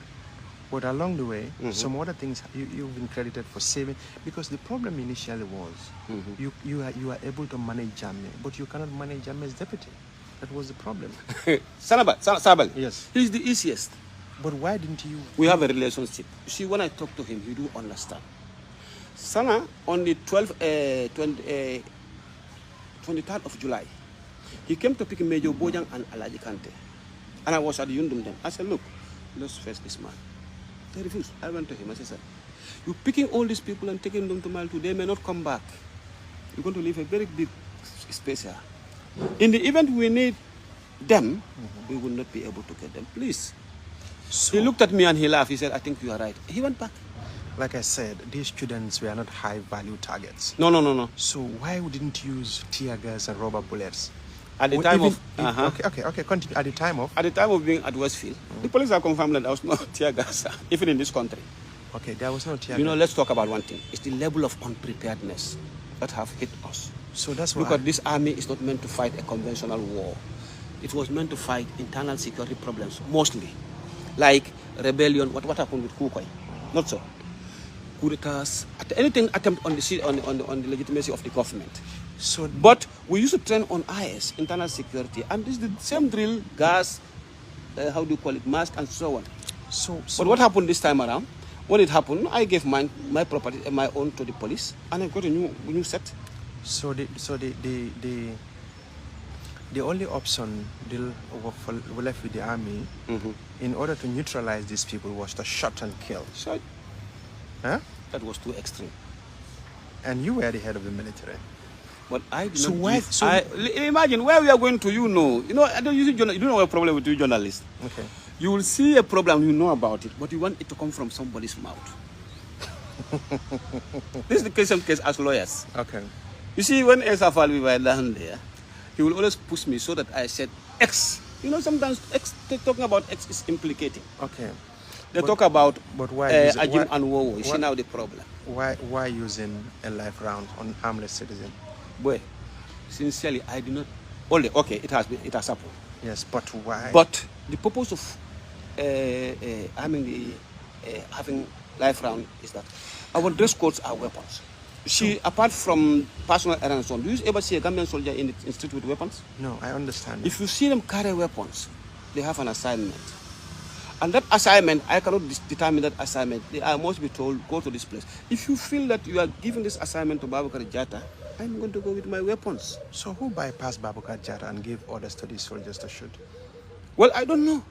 But along the way, some other things you've been credited for saving, because the problem initially was you are able to manage Jammeh, but you cannot manage Jammeh's deputy. That was the problem. Sabal. Yes. He's the easiest. But why didn't you? We have a relationship. You see, when I talk to him, you do understand. Sana, on the 23rd of July, he came to pick Major Bojang and Alaji Kante. And I was at the Yundum then. I said, look, let's face this man. They refused. I went to him. I said, you're picking all these people and taking them to Mile 2. They may not come back. You're going to leave a very big space here. In the event we need them, we will not be able to get them. Please. So, he looked at me and he laughed. He said, I think you are right. He went back. Like I said, these students were not high-value targets. No. So why didn't you use tear gas and rubber bullets? At the time continue. At the time of being at Westfield, the police have confirmed that there was no tear gas, even in this country. Okay, there was no tear gas. You know, let's talk about one thing. It's the level of unpreparedness that have hit us. So that's why. Because this army is not meant to fight a conventional war. It was meant to fight internal security problems, mostly. Like rebellion, what happened with Kukoi. Not so. Coup d'etats, anything attempt on the legitimacy of the government. So, but we used to train on IS, internal security, and this is the same drill, gas, how do you call it, mask, and so on. But what happened this time around? When it happened, I gave my property, my own, to the police, and I got a new set. So the only option left with the army, in order to neutralize these people, was to shoot and kill. So, huh? That was too extreme. And you were the head of the military. But I did not. Imagine where we are going to. You know, I don't use you don't know a problem with you journalists. Okay. You will see a problem, you know about it, but you want it to come from somebody's mouth. This is the case as lawyers. Okay. You see, when Esafal we were down there, he will always push me so that I said X. You know, sometimes X, talking about X is implicating. Okay. They talk about Ajim and Wowo. You see now the problem. Why using a life round on harmless citizen? Boy, sincerely, I do not. Only okay, it has happened. Yes, but why? But the purpose of having life round is that our dress codes are weapons. See, apart from personal errands, do you ever see a Gambian soldier in the street with weapons? No, I understand. If you see them carry weapons, they have an assignment. And that assignment, I cannot determine that assignment. I must be told, go to this place. If you feel that you are giving this assignment to Baboucarr Jatta, I'm going to go with my weapons. So who bypassed Baboucarr Jatta and gave orders to these soldiers to shoot? Well, I don't know.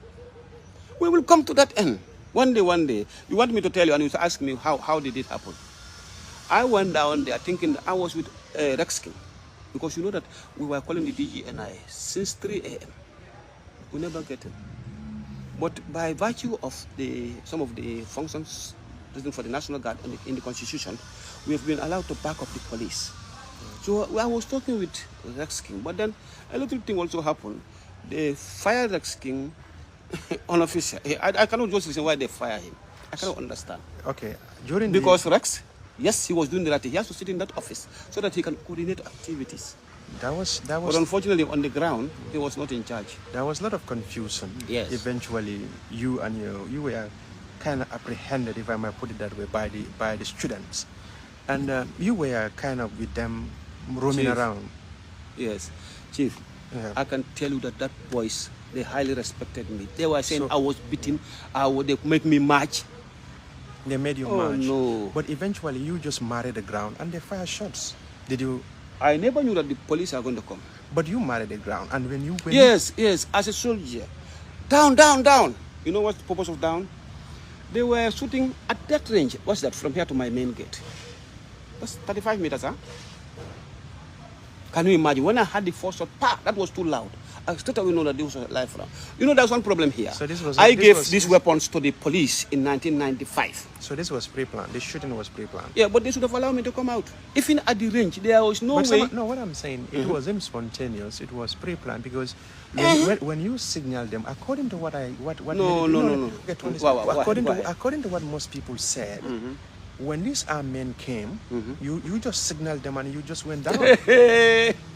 We will come to that end. One day. You want me to tell you, and you ask me how did it happen? I went down there thinking I was with Rexkin, because you know that we were calling the DGNI since 3 a.m. We never get him. But by virtue of some of the functions for the National Guard in the Constitution, we have been allowed to back up the police. So I was talking with Rex King, but then a little thing also happened. They fired Rex King unofficially. I cannot just listen why they fire him. I cannot understand. Okay. Because Rex, yes, he was doing the right thing. He has to sit in that office so that he can coordinate activities. But unfortunately, on the ground, he was not in charge. There was a lot of confusion. Yes. Eventually, you were kind of apprehended, if I might put it that way, by the students, and you were kind of with them roaming Chief. around. Yes, Chief. Yeah. I can tell you that boys, they highly respected me. They were saying So- I was beaten. They make me march. They made you Oh, march, no. but eventually you just married the ground and they fire shots. Did you? I never knew that the police are going to come. But you married the ground, and when you went, Yes, as a soldier. Down, down, down. You know what's the purpose of down? They were shooting at that range. What's that? From here to my main gate. That's 35 meters, huh? Can you imagine? When I had the first shot, that was too loud. I straight away know that this was a live round. You know, there's one problem here. So this was- I this gave was- these weapons to the police in 1995. So this was pre-planned. This shooting was pre-planned. Yeah, but they should have allowed me to come out. Even at the range, there was no But way. no, what I'm saying, it wasn't spontaneous. It was pre-planned because when you signal them, according to what No. get to understand. Why? According to what most people said, when these armed men came, you just signaled them and you just went down.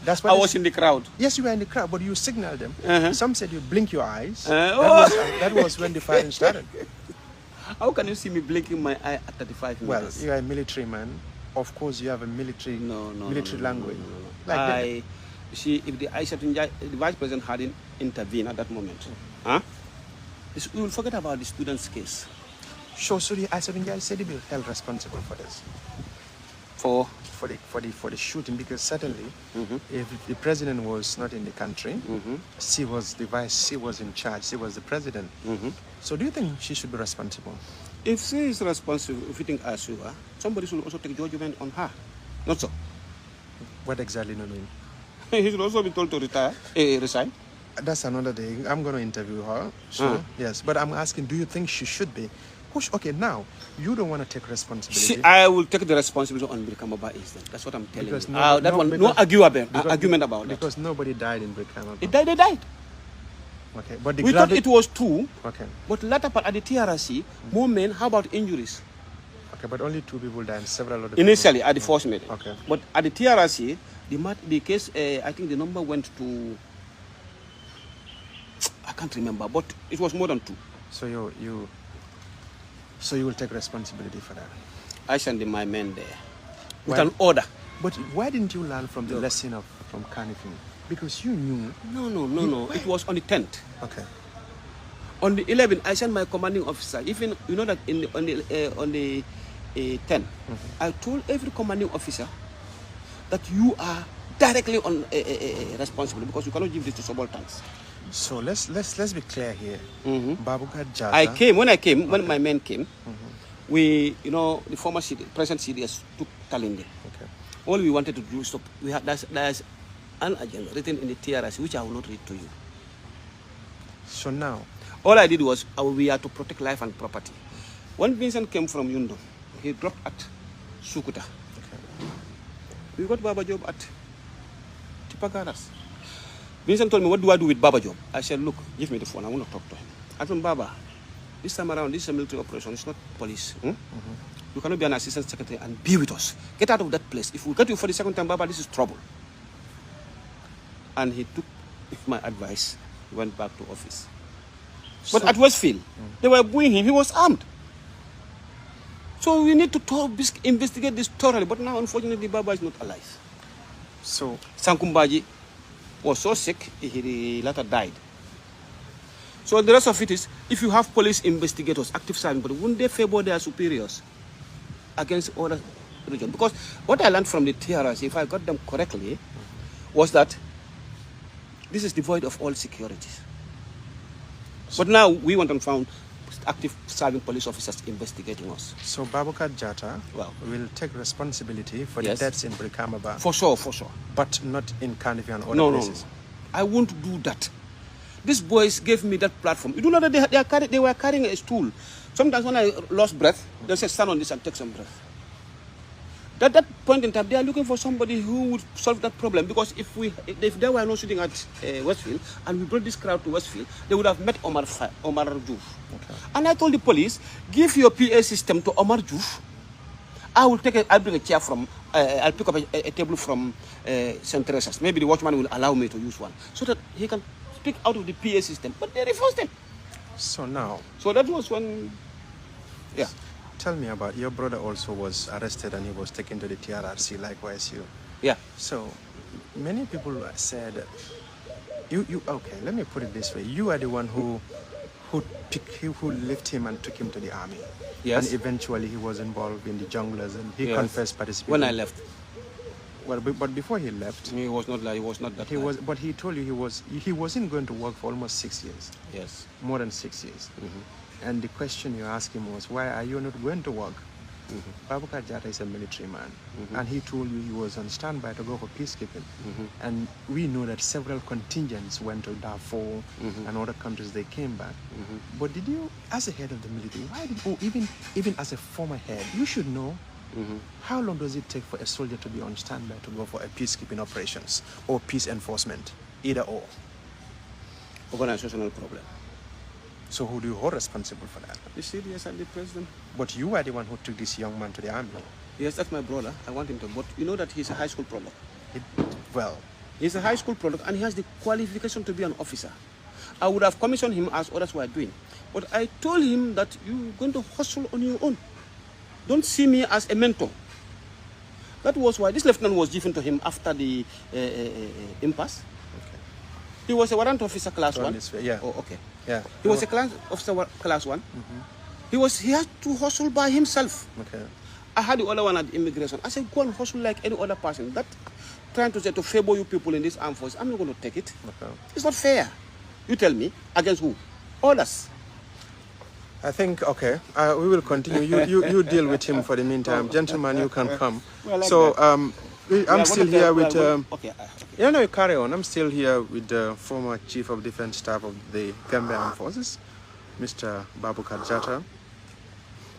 That's what I was in the crowd. Yes, you were in the crowd, but you signaled them. Some said you blink your eyes. That was when the firing started. How can you see me blinking my eye at 35 Well, meters? you are a military man. Of course, you have a military language. Like that. You see, if the vice president hadn't intervened at that moment, we will forget about the student's case. So the Aisha said he will be held responsible for this, For for the shooting, because certainly, if the president was not in the country, she was in charge. She was the president. So do you think she should be responsible? if she is responsible, if you think as you are, somebody should also take judgment on her. Not so. What exactly do you mean? He should also be told to resign. That's another day. I'm going to interview her. So yes, but I'm asking, do you think she should be? Okay, now you don't want to take responsibility. I will take the responsibility on Brikama incident. That's what I'm telling Because you. no- That no, one, because- argument about that. Because nobody died in Brikama. They died. Okay, but the We thought it was two, Okay, but later part at the TRC, more men. How about injuries? okay, but only 2 people died. Several other Initially at the first meeting. Okay. But at the TRC, the case, I think the number went to, I can't remember, but it was more than 2. So you will take responsibility for that. I sent my men there with Why? an order. But why didn't you learn from the lesson from Kanifing? Because you knew. No. It was on the 10th. Okay. On the 11th, I sent my commanding officer. Even you know that on the 10th, I told every commanding officer that you are directly on responsible, because you cannot give this to subalterns. So let's be clear here. Baboucarr Jatta. When my men came, we, the former present CDS took Talinde. Okay. All we wanted to do is there's an agenda written in the TRS, which I will not read to you. So now, All I did was we are to protect life and property. When Vincent came from Yundo, he dropped at Sukuta. okay. We got Baba Job at Tipagaras. Vincent told me, what do I do with Baba Job? I said, look, give me the phone. I want to talk to him. I told him, Baba, this time around, this is a military operation. It's not police. You cannot be an assistant secretary and be with us. Get out of that place. If we get you for the second time, Baba, this is trouble. And he took my advice. He went back to office. But at Westfield, they were booing him. He was armed. So we need to investigate this thoroughly. But now, unfortunately, Baba is not alive. So Sankumbaji was so sick, he later died. So the rest of it is, if you have police investigators, active serving, but wouldn't they favor their superiors against other regions? Because what I learned from the TRS, if I got them correctly, was that this is devoid of all securities. But now we went and found active serving police officers investigating us. So Baboucarr Jatta Well. will take responsibility for Yes. the deaths in Brikama, For sure. but not in Kanifing and other No. places. I won't do that. These boys gave me that platform. You do know that they were carrying a stool. Sometimes when I lost breath, they say, stand on this and take some breath. At that point in time, they are looking for somebody who would solve that problem. Because if they were not shooting at Westfield and we brought this crowd to Westfield, they would have met Omar Juf. Okay. And I told the police, give your PA system to Omar Juf. I'll bring a chair from, I'll pick up a table from St. Teresa's. Maybe the watchman will allow me to use one, so that he can speak out of the PA system. But they refused it. So now, So that was when Yeah. Tell me about your brother also was arrested and he was taken to the TRRC, likewise you. Yeah. So many people said, okay, let me put it this way. You are the one who lifted him and took him to the army. Yes. And eventually he was involved in the junglers and he confessed participating. When I left. Well, but before he left, he was not that. He was, but he told you he wasn't going to work for almost 6 years. Yes. More than 6 years. And the question you asked him was, why are you not going to work? Baboucarr Jatta is a military man, and he told you he was on standby to go for peacekeeping. And we know that several contingents went to Darfur and other countries. They came back. But did you, as a head of the military, why did even as a former head, you should know how long does it take for a soldier to be on standby to go for a peacekeeping operations or peace enforcement, either or? Organizational problem. So who do you hold responsible for that? The CDS and the president. But you are the one who took this young man to the army. Yes, that's my brother. I want him to. But you know that he's a high school product. He's a high school product and he has the qualification to be an officer. I would have commissioned him as others were doing. But I told him that you're going to hustle on your own. Don't see me as a mentor. That was why this lieutenant was given to him after the impasse. Okay. He was a warrant officer class 1. Yeah. Oh, okay. Yeah. He was a class officer class 1. He had to hustle by himself. Okay. I had the other one at immigration. I said, go and hustle like any other person. That trying to say to favor you people in this armed force, I'm not going to take it. Okay. It's not fair. You tell me, against who? Others. I think, okay, we will continue. You deal with him for the meantime. Gentlemen, you can come. Well, like so, I'm still here with... okay. Yeah, no, carry on. I'm still here with the former Chief of Defense Staff of the Gambia Armed Forces, Mr. Baboucarr Jatta.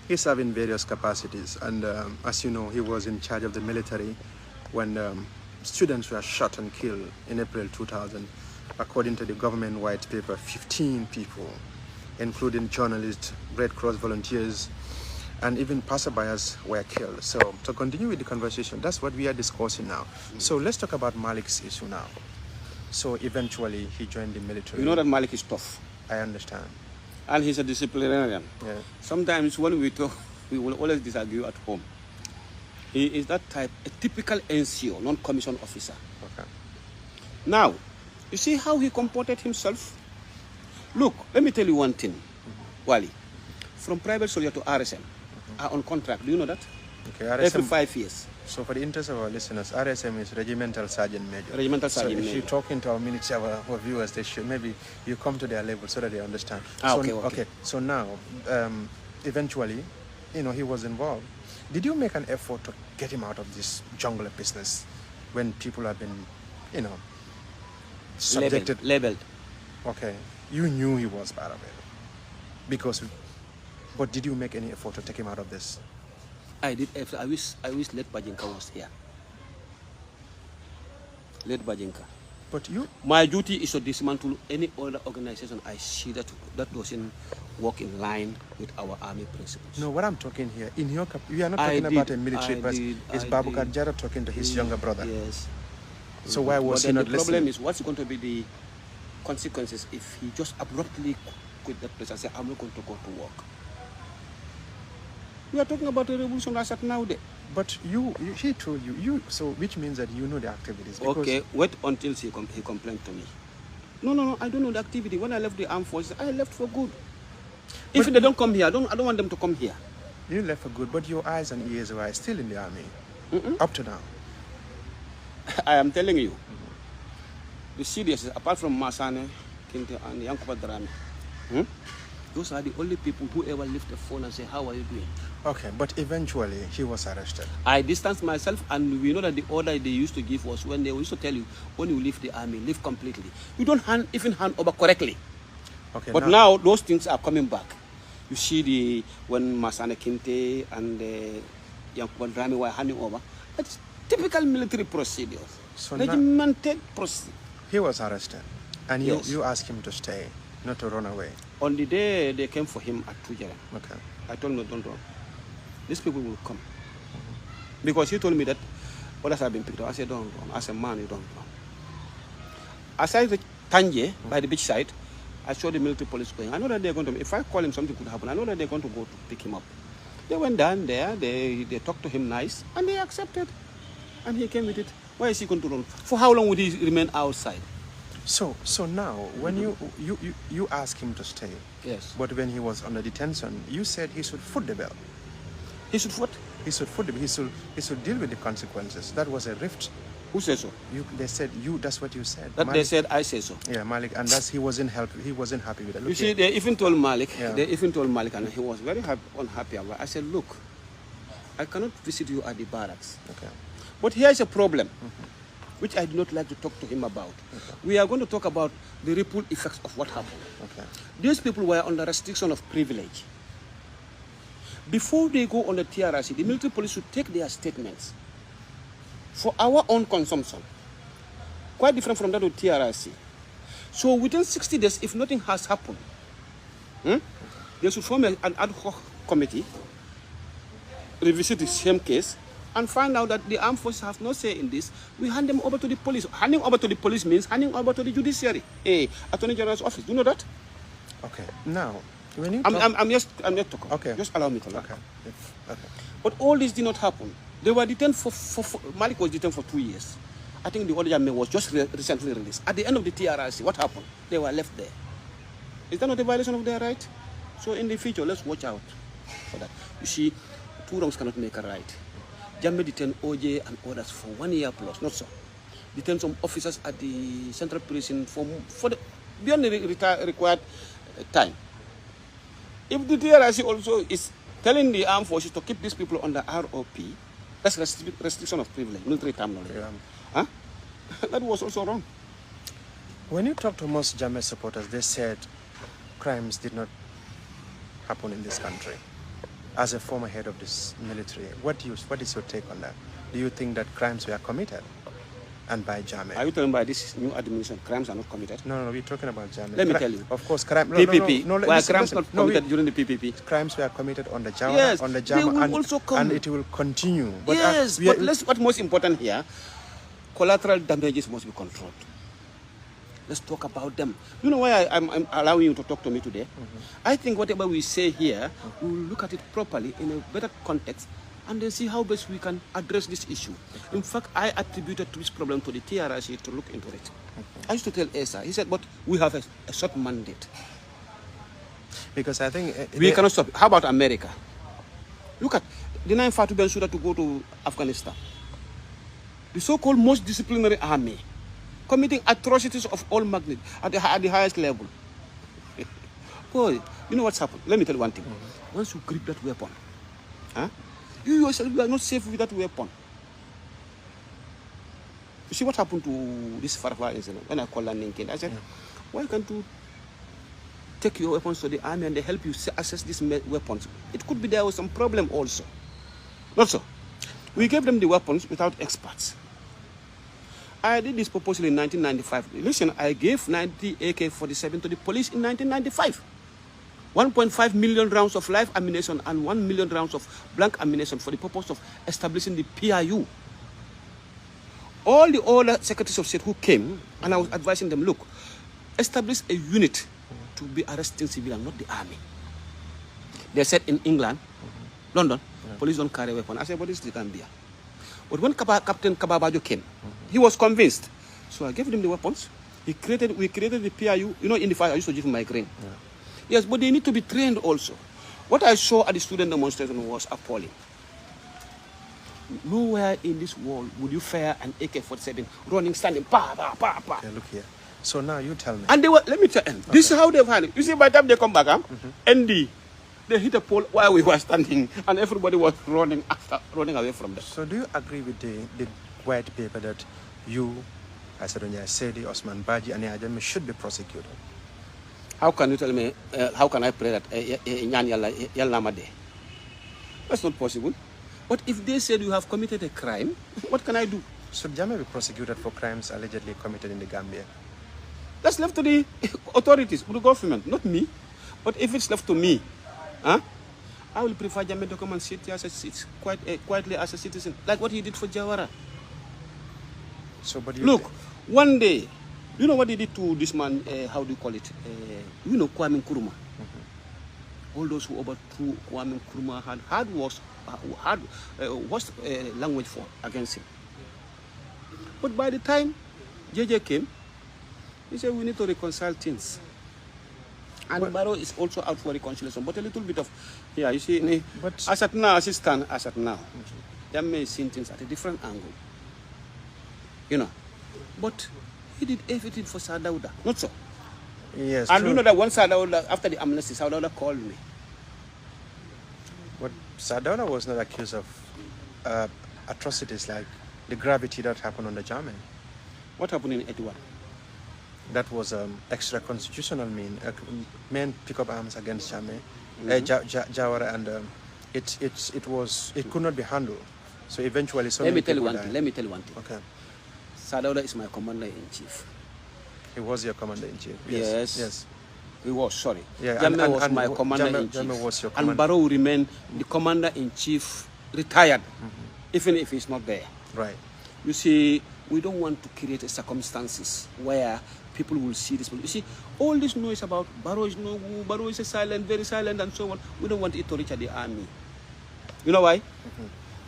He's serving various capacities, and as you know, he was in charge of the military when students were shot and killed in April 2000. According to the government white paper, 15 people, including journalists, Red Cross volunteers, and even passerbyers were killed. So to continue with the conversation, that's what we are discussing now. So let's talk about Malik's issue now. So eventually he joined the military. You know that Malik is tough. I understand. And he's a disciplinarian. Yeah. Sometimes when we talk, we will always disagree at home. He is that type, a typical NCO, non-commissioned officer. Okay. Now, you see how he comported himself? Look, let me tell you one thing, Wally. From private soldier to RSM are on contract. Do you know that? Okay, RSM, every 5 years. So for the interest of our listeners, RSM is Regimental Sergeant Major. Regimental Sergeant Major. So if you're talking to our military, our viewers, they should maybe you come to their level so that they understand. Okay. So now, eventually, he was involved. Did you make an effort to get him out of this jungle business when people have been, subjected? Labeled. Okay. You knew he was part of it. But did you make any effort to take him out of this? I did. I wish Late Bajinka was here. Late Bajinka. But my duty is to dismantle any other organization I see that doesn't work in line with our army principles. No, what I'm talking here, we are not talking about a military person. Is Baboucarr Jatta talking to his younger brother? Yes. So why was he not listening? The problem is, what's going to be the consequences if he just abruptly quit that place and say, I'm not going to go to work? We are talking about a revolution as at nowadays. But he told you, so which means that you know the activities. Okay, wait until he complained to me. No, I don't know the activity. When I left the armed forces, I left for good. If they don't come here, I don't want them to come here. You left for good, but your eyes and ears were still in the army, up to now. I am telling you, the CDS, apart from Masane, Kinte, and Yankuba Drami, those are the only people who ever lift the phone and say, how are you doing? Okay, but eventually he was arrested. I distanced myself, and we know that the order they used to give was when they used to tell you, when you leave the army, leave completely. You don't even hand over correctly. Okay, but now those things are coming back. You see when Masane Kinte and Yankuba Drami were handing over. That's typical military procedures. So regimented procedure. He was arrested, and yes. you asked him to stay, not to run away. On the day they came for him at Tujara, okay, I told him, no, don't run. These people will come. Because he told me that others have been picked up. I said, don't run. As a man, you don't run. As I reached Tanje, by the beach side, I saw the military police going. I know that they're going to, if I call him, something could happen. I know that they're going to go to pick him up. They went down there, they talked to him nice, and they accepted. And he came with it. Why is he going to run? For how long would he remain outside? So now, when you ask him to stay, Yes. but when he was under detention, you said he should foot the bill. He should what? He should foot the bill. He should deal with the consequences. That was a rift. Who said so? They said you. That's what you said. That Malik, they said I say so. Yeah, Malik, and he wasn't happy with it. You see, they even told Malik. Yeah. They even told Malik, and he was very unhappy. I said, look, I cannot visit you at the barracks. Okay. But here's a problem, which I do not like to talk to him about. Okay. We are going to talk about the ripple effects of what happened. Okay. These people were under restriction of privilege. Before they go on the TRC, the military police should take their statements for our own consumption. Quite different from that of TRC. So within 60 days, if nothing has happened, they should form an ad hoc committee, revisit the same case, and find out that the armed forces have no say in this. We hand them over to the police. Handing over to the police means handing over to the judiciary, Attorney General's office. Do you know that? Okay. Now, when you I'm just talking. Okay. Just allow me to talk. Okay. Okay. But all this did not happen. They were detained for Malik was detained for 2 years. I think the other Jammeh was just recently released. At the end of the TRC, what happened? They were left there. Is that not a violation of their right? So in the future, let's watch out for that. You see, two wrongs cannot make a right. Jammeh detained OJ and others for 1 year plus, not so. Detained some officers at the central prison for beyond the required time. If the TRC also is telling the armed forces to keep these people under ROP, that's restriction of privilege, military terminology. Yeah. Huh? That was also wrong. When you talk to most Jammeh supporters, they said crimes did not happen in this country. As a former head of this military, what is your take on that? Do you think that crimes were committed and by Jammeh? Are you talking about this new administration? Crimes are not committed? No, we're talking about Jammeh. Let me tell you. Of course, crime. PPP. No, were crimes not committed during the PPP? Crimes were committed on the Jawara, Yes, on the they will Jama, also come. and it will continue. But Yes, but what's most important here, collateral damages must be controlled. Let's talk about them. You know why I'm allowing you to talk to me today? I think whatever we say here, we will look at it properly in a better context and then see how best we can address this issue. In fact, I attributed this problem to the TRC to look into it. I used to tell Asa, he said, but we have a short mandate. Because I think... we cannot stop it. How about America? Look at the 9 Fatu Bensouda to go to Afghanistan. The so-called most disciplinary army, committing atrocities of all magnitude at the highest level. Boy, you know what's happened? Let me tell you one thing. Once you grip that weapon, you yourself are not safe with that weapon. You see what happened to this Farfar incident? When I called Ninkin, I said, why can't you take your weapons to the army and they help you assess these weapons? It could be there was some problem also. Not so. We gave them the weapons without experts. I did this proposal in 1995. Listen, I gave 90 AK-47 to the police in 1995. 1.5 million rounds of live ammunition and 1 million rounds of blank ammunition for the purpose of establishing the PIU. All the other secretaries of state who came, and I was advising them, look, establish a unit to be arresting civilians, not the army. They said in England, London, police don't carry weapons. I said, but this is the Gambia. But when Captain Kababajo came, he was convinced. So I gave them the weapons. We created the PIU. You know, in the fight, I used to give migraine. Yeah. Yes, but they need to be trained also. What I saw at the student demonstration was appalling. Nowhere in this world would you fire an AK-47 running, standing, pa, pa, pa, pa. Okay, look here. So now you tell me. And they were, let me tell you, this is how they've had it. You see, by the time they come back, ND, they hit a pole while we were standing, and everybody was running away from them. So do you agree with the white paper that you, Asadonia Sedi, Osman Baji, and Yajame should be prosecuted? How can you tell me, how can I pray that that's not possible. But if they said you have committed a crime, what can I do? Should Jammeh be prosecuted for crimes allegedly committed in the Gambia? That's left to the authorities, to the government, not me. But if it's left to me, I will prefer Jammeh to come and sit here quietly as a citizen, like what he did for Jawara. So, but look, one day, you know what he did to this man, how do you call it? Kwame Nkrumah. all those who overthrew Kwame Nkrumah had worst language for against him. But by the time JJ came, he said we need to reconcile things. And Barrow is also out for reconciliation, but a little bit of, yeah, you see, but as at now, they may see things at a different angle. You know, but he did everything for Sadauda, not so. Yes, and true. you know that one Sadauda, after the amnesty, Sadauda called me. But Sadauda was not accused of atrocities like the gravity that happened on the German. What happened in 81? That was extra constitutional men pick up arms against Jawara, and it could not be handled. So eventually, let me tell you one thing. Okay. Sadauda is my commander-in-chief. He was your commander-in-chief. Yes. He was, sorry. Yeah, Jammeh was my commander-in-chief. Jammeh was your commander. And Barrow will remain the commander-in-chief, retired, even if he's not there. Right. You see, we don't want to create circumstances where people will see this. You see, all this noise about Barrow is no good, Barrow is silent, very silent, and so on. We don't want it to reach the army. You know why?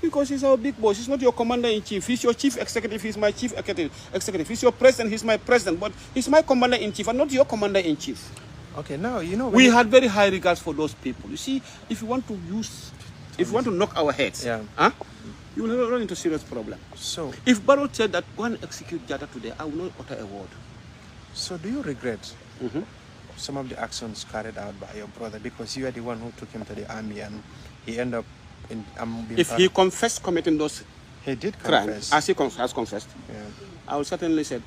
Because he's our big boss. He's not your commander-in-chief. He's your chief executive. He's my chief executive. He's your president. He's my president. But he's my commander-in-chief and not your commander-in-chief. Okay, now, you know... We had very high regards for those people. You see, if you want to knock our heads, you will run into serious problem. So, if Barrow said that go and execute Jatta today, I will not utter a word. So do you regret some of the actions carried out by your brother, because you are the one who took him to the army and he ended up in... if he confessed committing those crimes, as he has confessed, I would certainly say,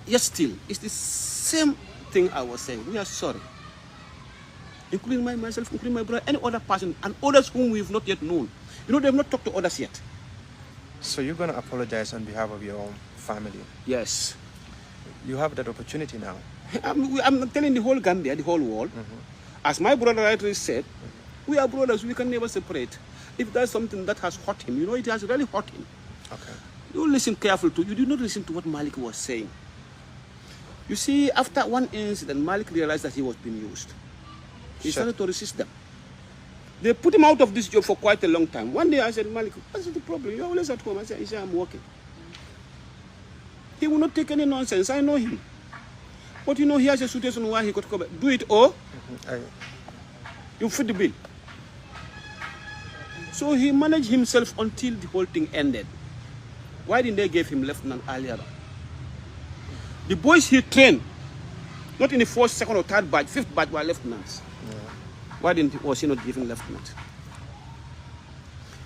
yes, still, it's the same thing I was saying. We are sorry. Including myself, including my brother, any other person, and others whom we've not yet known. You know, they have not talked to others yet. So you're going to apologize on behalf of your own family? Yes. You have that opportunity now. I'm telling the whole Gambia, the whole world, as my brother rightly said, we are brothers, we can never separate. If there's something that has hurt him, you know, it has really hurt him. Okay. You listen carefully to, you do not listen to what Malik was saying. You see, after one incident, Malik realized that he was being used. He started to resist them. They put him out of this job for quite a long time. One day I said, Malik, what's the problem? You're always at home. I said, I'm working. He will not take any nonsense. I know him. But you know, he has a situation where he could come back. Do it or you fit the bill. So he managed himself until the whole thing ended. Why didn't they give him lieutenant earlier? The boys he trained, not in the first, second, or third batch, fifth batch, were lieutenants. Why was he not given lieutenant?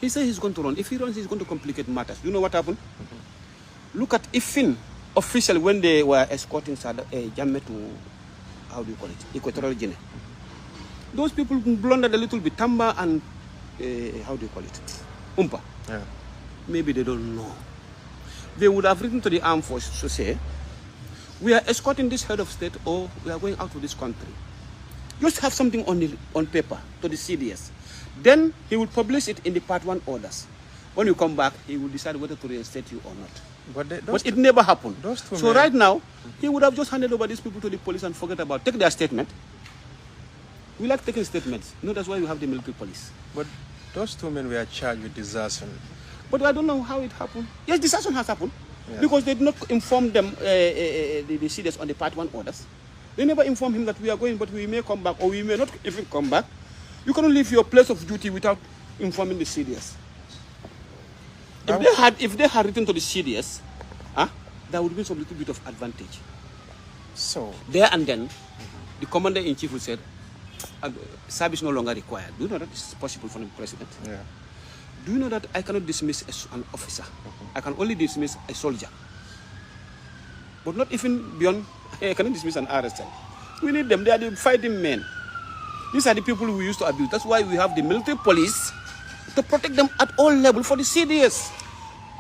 He said he's going to run. If he runs, he's going to complicate matters. You know what happened? Look at IFIN officially when they were escorting Jammeh to, how do you call it, Equatorial Guinea. Those people blundered a little bit, Tamba and, how do you call it, Umpa. Maybe they don't know. They would have written to the armed forces to say, we are escorting this head of state or we are going out of this country. Just have something on paper to the CDS. Then he will publish it in the Part 1 orders. When you come back, he will decide whether to reinstate you or not. But it never happened. So right now, he would have just handed over these people to the police and forget about it. Take their statement. We like taking statements. You know, that's why we have the military police. But those two men were charged with desertion. But I don't know how it happened. Yes, desertion has happened. Because they did not inform them, the CDS on the Part 1 orders. They never informed him that we are going, but we may come back, or we may not even come back. You cannot leave your place of duty without informing the CDS. If they had written to the CDS, there would be some little bit of advantage. So there and then, the commander-in-chief would say, service no longer required. Do you know that this is possible for the president? Do you know that I cannot dismiss an officer? I can only dismiss a soldier. But not even beyond, I cannot dismiss an RSL. We need them. They are the fighting men. These are the people we used to abuse. That's why we have the military police to protect them at all levels for the CDS.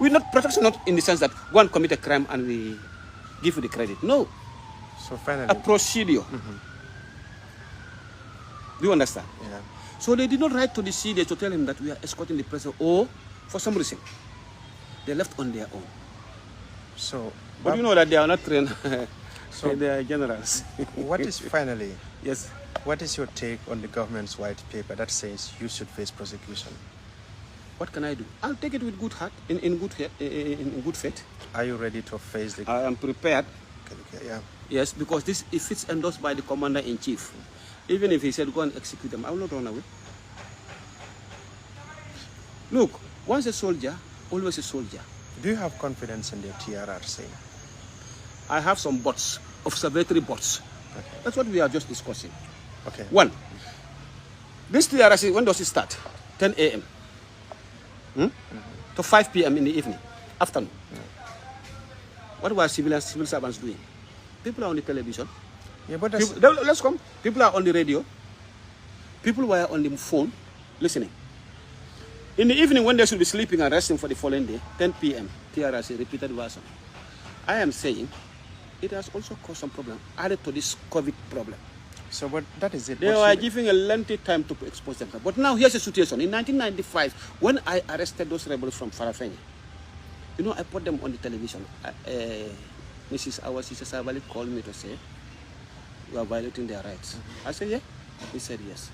We're not protection, not in the sense that one commit a crime and we give you the credit. No. So finally, a procedure. Do you understand? So they did not write to the CDS to tell him that we are escorting the president, or for some reason, they left on their own. So, but you know that they are not trained. So they are generals. What is finally? Yes. What is your take on the government's white paper that says you should face prosecution? What can I do? I'll take it with good heart, in good faith. Are you ready to face the... I am prepared. Okay, yeah. Yes, because this, if it's endorsed by the commander-in-chief, even if he said go and execute them, I will not run away. Look, once a soldier, always a soldier. Do you have confidence in the TRRC? I have some bots, observatory bots. Okay. That's what we are just discussing. Okay. One, this TRRC, when does it start? 10 a.m. To 5 p.m. in the evening, afternoon. What were civil servants doing? People are on the television. Yeah, but Let's come. People are on the radio. People were on the phone listening. In the evening, when they should be sleeping and resting for the following day, 10 p.m., TRRC, repeated version. I am saying it has also caused some problem added to this COVID problem. So, but that is it. They were giving a lengthy time to expose themselves. But now here's the situation. In 1995, when I arrested those rebels from Farafenni, you know, I put them on the television. Our sister Sabali called me to say, you are violating their rights. I said, yeah. He said, yes.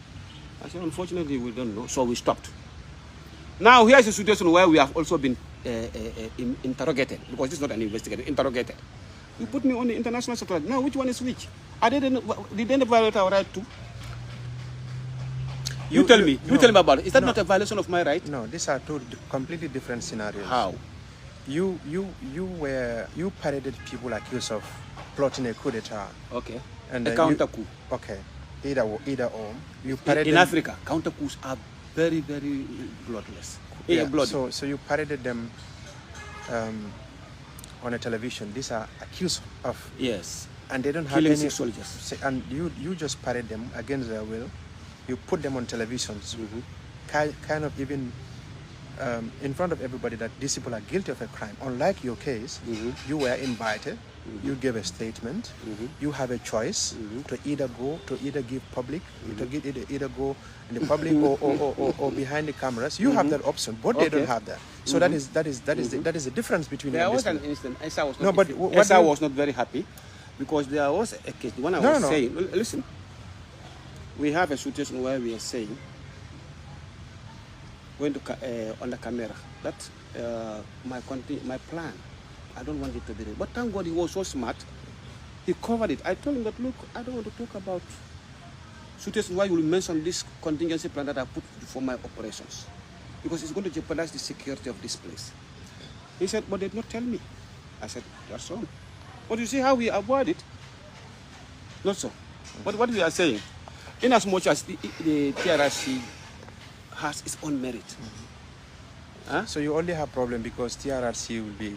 I said, unfortunately, we don't know. So we stopped. Now, here's a situation where we have also been interrogated, because this is not an investigator, interrogated. You put me on the international satellite. Now, which one is which? Did they violate our right too? You tell me about it. Is that not a violation of my right? No, these are two completely different scenarios. How? You paraded people accused of plotting a coup d'etat. Okay. And a counter coup. Okay. Either or. You paraded in Africa, counter coups are very, very bloodless. Yeah. So you paraded them on a television. These are accused of. Yes. And they don't have killing any soldiers. And you just parade them against their will. You put them on televisions, kind of even in front of everybody that these people are guilty of a crime. Unlike your case, you were invited, you gave a statement, you have a choice to either give public, to either go in the public or behind the cameras. You have that option, but they don't have that. So that is the difference between. There was an instance. Esa was not very happy. Because there was a case, when I was saying, listen, we have a situation where we are saying, going to on the camera, that my plan, I don't want it to be there. But thank God he was so smart, he covered it. I told him that, look, I don't want to talk about situations where you will mention this contingency plan that I put for my operations, because it's going to jeopardize the security of this place. He said, but they did not tell me. I said, that's wrong. But you see how we avoid it? Not so. But what we are saying, in as much as the TRRC has its own merit. So you only have problem because TRRC will be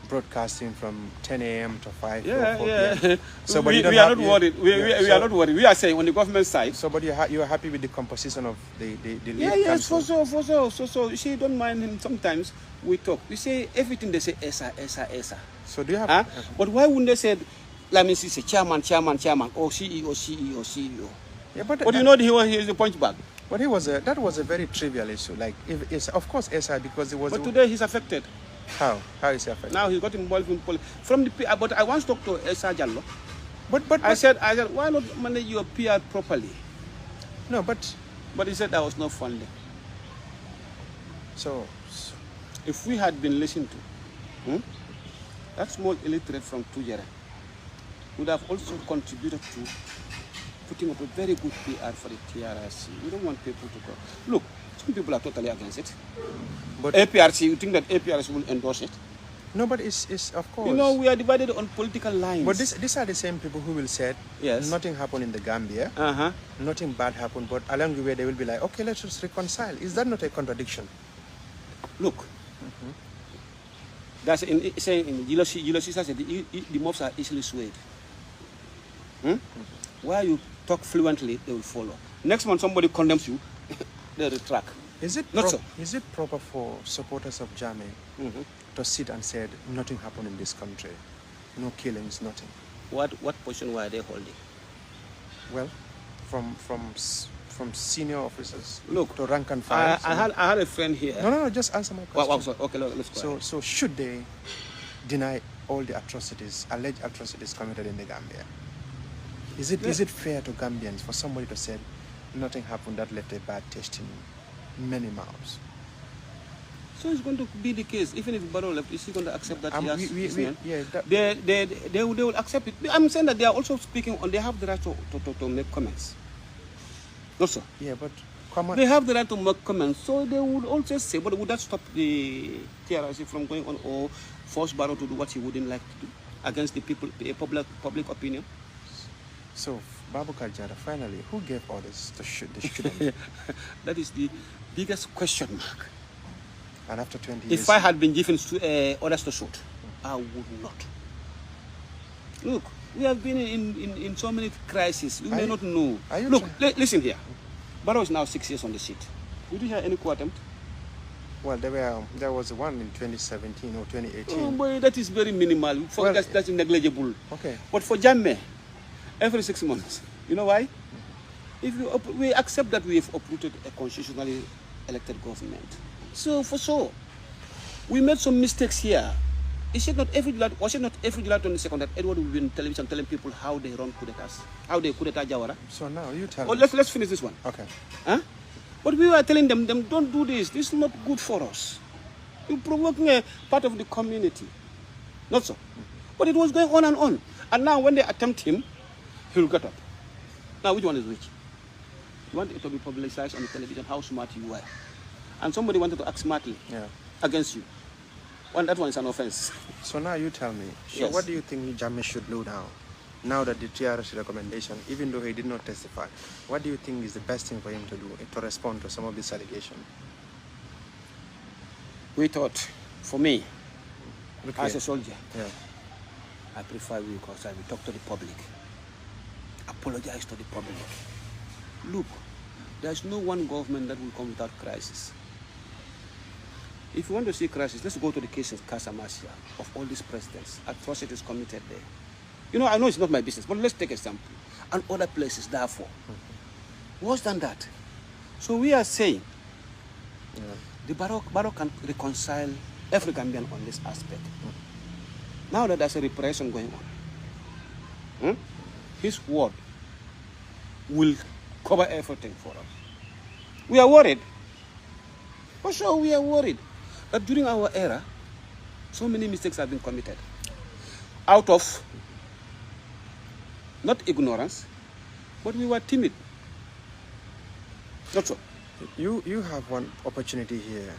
broadcasting from 10 a.m. to 5 or 4 p.m. So, but we are not worried. We are not worried. We are saying on the government side. So, but you are happy with the composition of the lead council? For so. You see, don't mind him. Sometimes we talk. We say everything they say, ESA. So do you have? But why wouldn't they say, let me see, chairman, or CEO? Yeah, but you know he is the punch bag. But that was a very trivial issue. Like, if it's of course ESA, because it was. But today he's affected. How is he affected? Now he got involved in politics. But I once talked to ESA Jallo. But I said, why not manage your PR properly? No, but he said there was no funding. So if we had been listened to, that small illiterate from Tujere would have also contributed to putting up a very good PR for the TRRC. We don't want people to go. Look, some people are totally against it. But APRC, you think that APRC will endorse it? No, but it's of course. You know, we are divided on political lines. But these are the same people who will say, yes, nothing happened in the Gambia, nothing bad happened, but along the way they will be like, okay, let's just reconcile. Is that not a contradiction? Look, that's saying in Ulysses said the mobs are easily swayed. Where you talk fluently, they will follow. Next month somebody condemns you, they retract. Is it proper for supporters of Jammeh to sit and say nothing happened in this country, no killings, nothing? What position were they holding? Well, from senior officers, look, to rank and file. I had a friend here. No, just answer my question. Okay, let's go. So should they deny all the alleged atrocities committed in the Gambia? Is it fair to Gambians for somebody to say nothing happened that left a bad taste in many mouths? So it's going to be the case. Even if Barrow left, is he going to accept that? They will accept it. I'm saying that they are also speaking on. They have the right to make comments. Also. Yeah, but they have the right to make comments, so they would also say, but would that stop the TRC from going on or force Barrow to do what he wouldn't like to do against the people, the public opinion? So, Baboucarr Jatta, finally, who gave orders to shoot the student? That is the biggest question mark. And after 20 years... If I had been given orders to shoot, I would not. Look, we have been in so many crises. We may not know. Look, listen here. Barrow is now 6 years on the seat. Did you hear any coup attempt? Well, there was one in 2017 or 2018. Oh, boy, that is very minimal. That's negligible. Okay. But for Jammeh, every 6 months. You know why? If we accept that we have uprooted a constitutionally elected government. So for sure, we made some mistakes here. Was it not every July 22nd that Edward will be on television telling people how they run coup d'etats, how they coup d'etat Jawara? So now you tell me. Let's finish this one. Okay. Huh? But we were telling them, don't do this. This is not good for us. You're provoking a part of the community. Not so. But it was going on and on. And now when they attempt him, he'll get up. Now which one is which? You want it to be publicized on the television how smart you were. And somebody wanted to act smartly against you. Well, that one is an offense. So now you tell me, so what do you think Jammeh should do now? Now that the TRC recommendation, even though he did not testify, what do you think is the best thing for him to do to respond to some of these allegations? We thought, for me, as a soldier, I prefer we talk to the public, apologize to the public. Look, there's no one government that will come without crisis. If you want to see crisis, let's go to the case of Casamassa, of all these presidents, atrocities committed there. You know, I know it's not my business, but let's take an example. And other places, therefore. Worse than that. So we are saying, the Barrow can reconcile every Gambian on this aspect. Now that there's a repression going on, his word will cover everything for us. We are worried. For sure, we are worried that during our era, so many mistakes have been committed. Out of, not ignorance, but we were timid. Not so. You have one opportunity here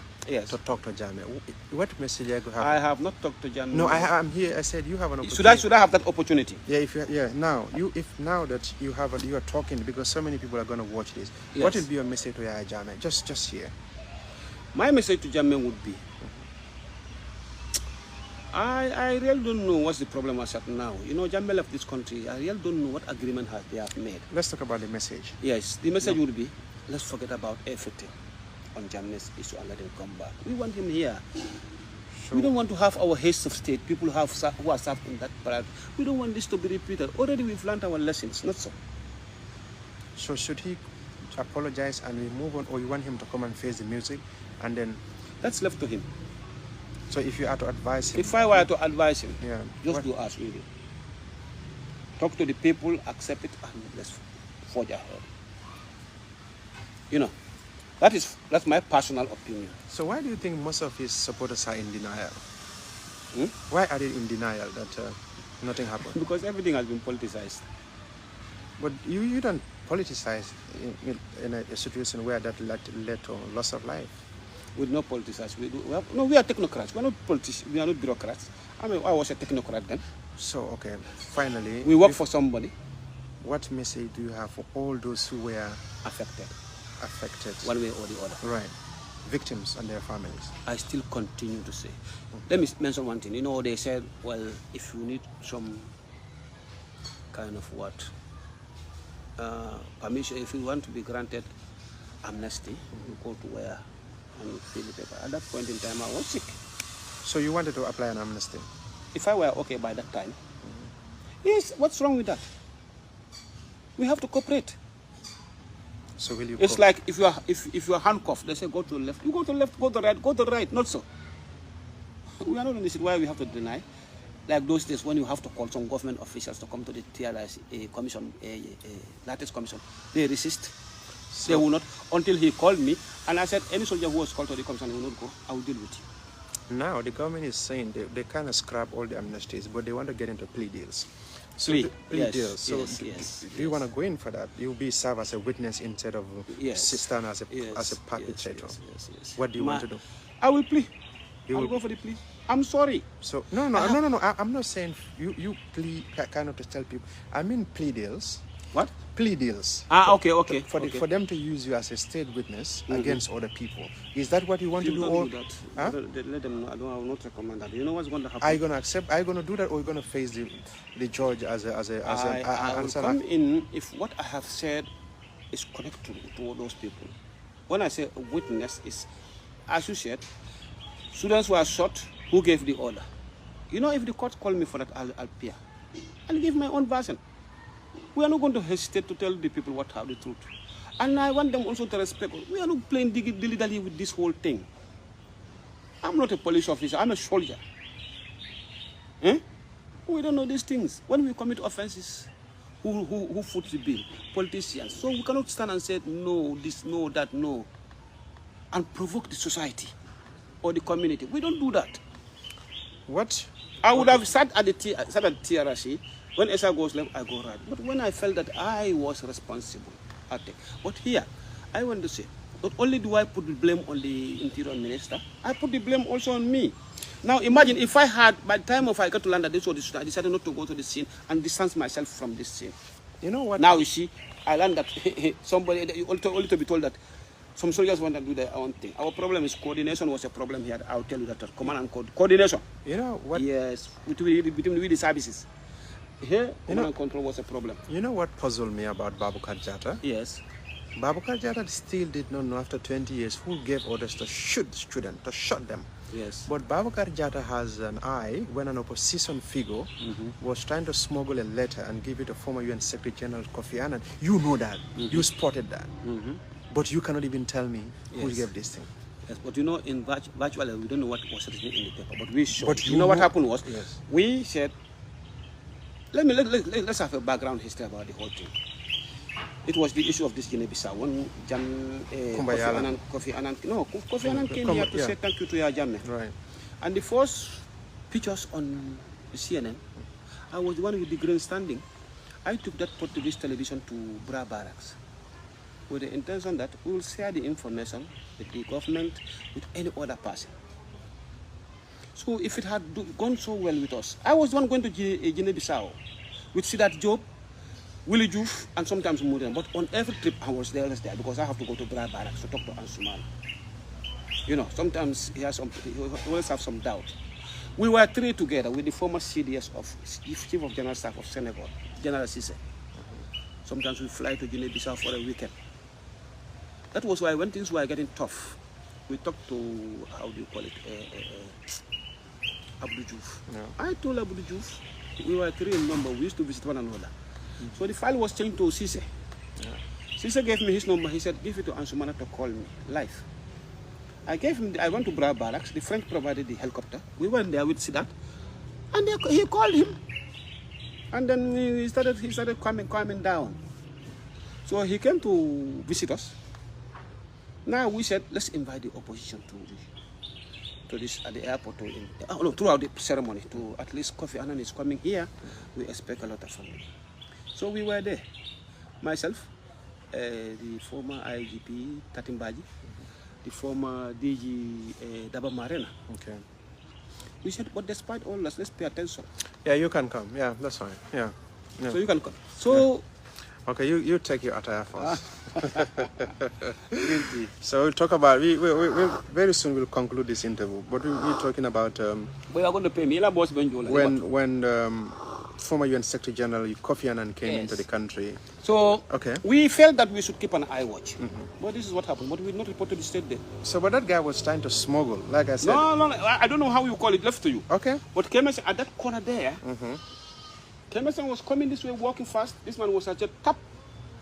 to talk to Jammeh. What message you have? I have not talked to Jammeh. No, I'm here. I said you have an opportunity. Should I have that opportunity? Yeah, now that you are talking, because so many people are going to watch this. What will be your message to Jammeh? Just here. My message to Jammeh would be, I really don't know what's the problem as of now. You know, Jammeh left this country. I really don't know what agreement they have made. Let's talk about the message. Yes, the message would be, let's forget about everything on Jammeh's issue and let him come back. We want him here. Sure. We don't want to have our heads of state, people who are served in that parade. We don't want this to be repeated. Already we've learned our lessons, not so. So should he apologize and we move on, or you want him to come and face the music and then... That's left to him. So if you are to advise him... If I were to advise him, just do as we do. Talk to the people, accept it, and let's forge ahead. You know, that's my personal opinion. So why do you think most of his supporters are in denial? Why are they in denial that nothing happened? Because everything has been politicized. But you don't politicize in a situation where that led to loss of life. We do not politicize. We are technocrats. We are not politicians. We are not bureaucrats. I mean, I was a technocrat then. So, okay, finally... We work for somebody. What message do you have for all those who were affected? One way or the other. Right. Victims and their families. I still continue to say. Let me mention one thing. You know, they said, well, if you need some kind of permission, if you want to be granted amnesty, you go to where and you fill the paper. At that point in time, I was sick. So you wanted to apply an amnesty? If I were okay by that time, yes, what's wrong with that? We have to cooperate. So will you? It's like if you are handcuffed, they say go to the left. You go to the left, go to the right, not so. We are not in this why we have to deny. like those days when you have to call some government officials to come to the TRS commission, latest commission, they resist. They will not, until he called me, and I said, any soldier who was called to the commission will not go, I will deal with you. Now the government is saying they kind of scrap all the amnesties, but they want to get into plea deals. So Plea plea deals. So yes, do you want to go in for that? You'll be served as a witness instead of stand as a perpetrator. Yes. What do you want to do? I will plea. I'll go for the plea. I'm sorry. So no. I'm not saying you plea kind of to tell people. I mean plea deals. What? Plea deals. Okay. For them to use you as a state witness against other people. Is that what you want to do? Don't do that. Huh? Let them know. I will not recommend that. You know what's going to happen? Are you going to accept? Are you going to do that, or are you going to face the judge as a I will come in if what I have said is connected to all those people. When I say a witness is, as you said, students were shot. Who gave the order? You know, if the court call me for that, I'll appear. I'll give my own version. We are not going to hesitate to tell the people what have the truth. And I want them also to respect. We are not playing dilly-dally with this whole thing. I'm not a police officer. I'm a soldier. We don't know these things. When we commit offenses, who foots the bill? Politicians. So we cannot stand and say, no, this, no, that, no. And provoke the society or the community. We don't do that. What? I would have sat at the TRC. When Esa goes left, I go right. But when I felt that I was responsible, I take. But here, I want to say, not only do I put the blame on the Interior Minister, I put the blame also on me. Now imagine if I had, by the time of I got to London, I decided not to go to the scene and distance myself from this scene. You know what? Now you see, I learned that somebody, only to be told that some soldiers want to do their own thing. Our problem is coordination was a problem here. I'll tell you that. Command and coordination. You know what? Yes, between the services. Here, command and control was a problem. You know what puzzled me about Baboucarr Jatta? Yes. Baboucarr Jatta still did not know after 20 years who gave orders to shoot students, to shot them. Yes. But Baboucarr Jatta has an eye when an opposition figure was trying to smuggle a letter and give it to former UN Secretary General Kofi Annan. You know that. You spotted that. But you cannot even tell me who gave this thing. Yes, but you know, in virtually, we don't know what was written in the paper. But we showed. But you know what happened was, we said, let's have a background history about the whole thing. It was the issue of this Guinea-Bissau when Kofi Annan came here to say thank you to your Jammeh. Right. And the first pictures on the CNN, I was the one with the grandstanding. I took that Portuguese television to Bra Barracks with the intention that we will share the information with the government, with any other person. So if it had gone so well with us, I was the one going to Guinea-Bissau with Sidat Job, Willie Juf, and sometimes Murian. But on every trip I was there because I have to go to Bra Barracks to talk to Ansuman. You know, sometimes he always have some doubt. We were three together with the former CDS of Chief of General Staff of Senegal, General Cisse. Sometimes we fly to Guinea-Bissau for a weekend. That was why when things were getting tough, we talked to, how do you call it, Abdou Diouf. Yeah. I told Abdou Diouf, we were three in number, we used to visit one another. So the file was changed to Cisse. Yeah. Cisse gave me his number, he said, give it to Ansumana to call me, live. I gave him, I went to Bra Barracks, the French provided the helicopter. We went there with Sidat, and he called him. And then he started coming down. So he came to visit us. Now we said, let's invite the opposition to this at the airport, throughout the ceremony, to at least Kofi Annan is coming here. We expect a lot of family. So we were there. Myself, the former IGP Tatimbaji, the former DG Daba Marena. Okay. We said, but despite all this, let's pay attention. Yeah, you can come. Yeah, that's fine. Yeah. So you can come. So. Yeah. Okay, you take your attire first. So we'll talk about, we very soon we'll conclude this interview, but we're talking about we are going to pay me, when former UN Secretary General Kofi Annan came into the country. So we felt that we should keep an eye watch. But this is what happened, but we did not report to the state there. So but that guy was trying to smuggle, like I said. No, I don't know how you call it, left to you. Okay. But Kemes at that corner there, Kemeson was coming this way, walking fast. This man was at a tap,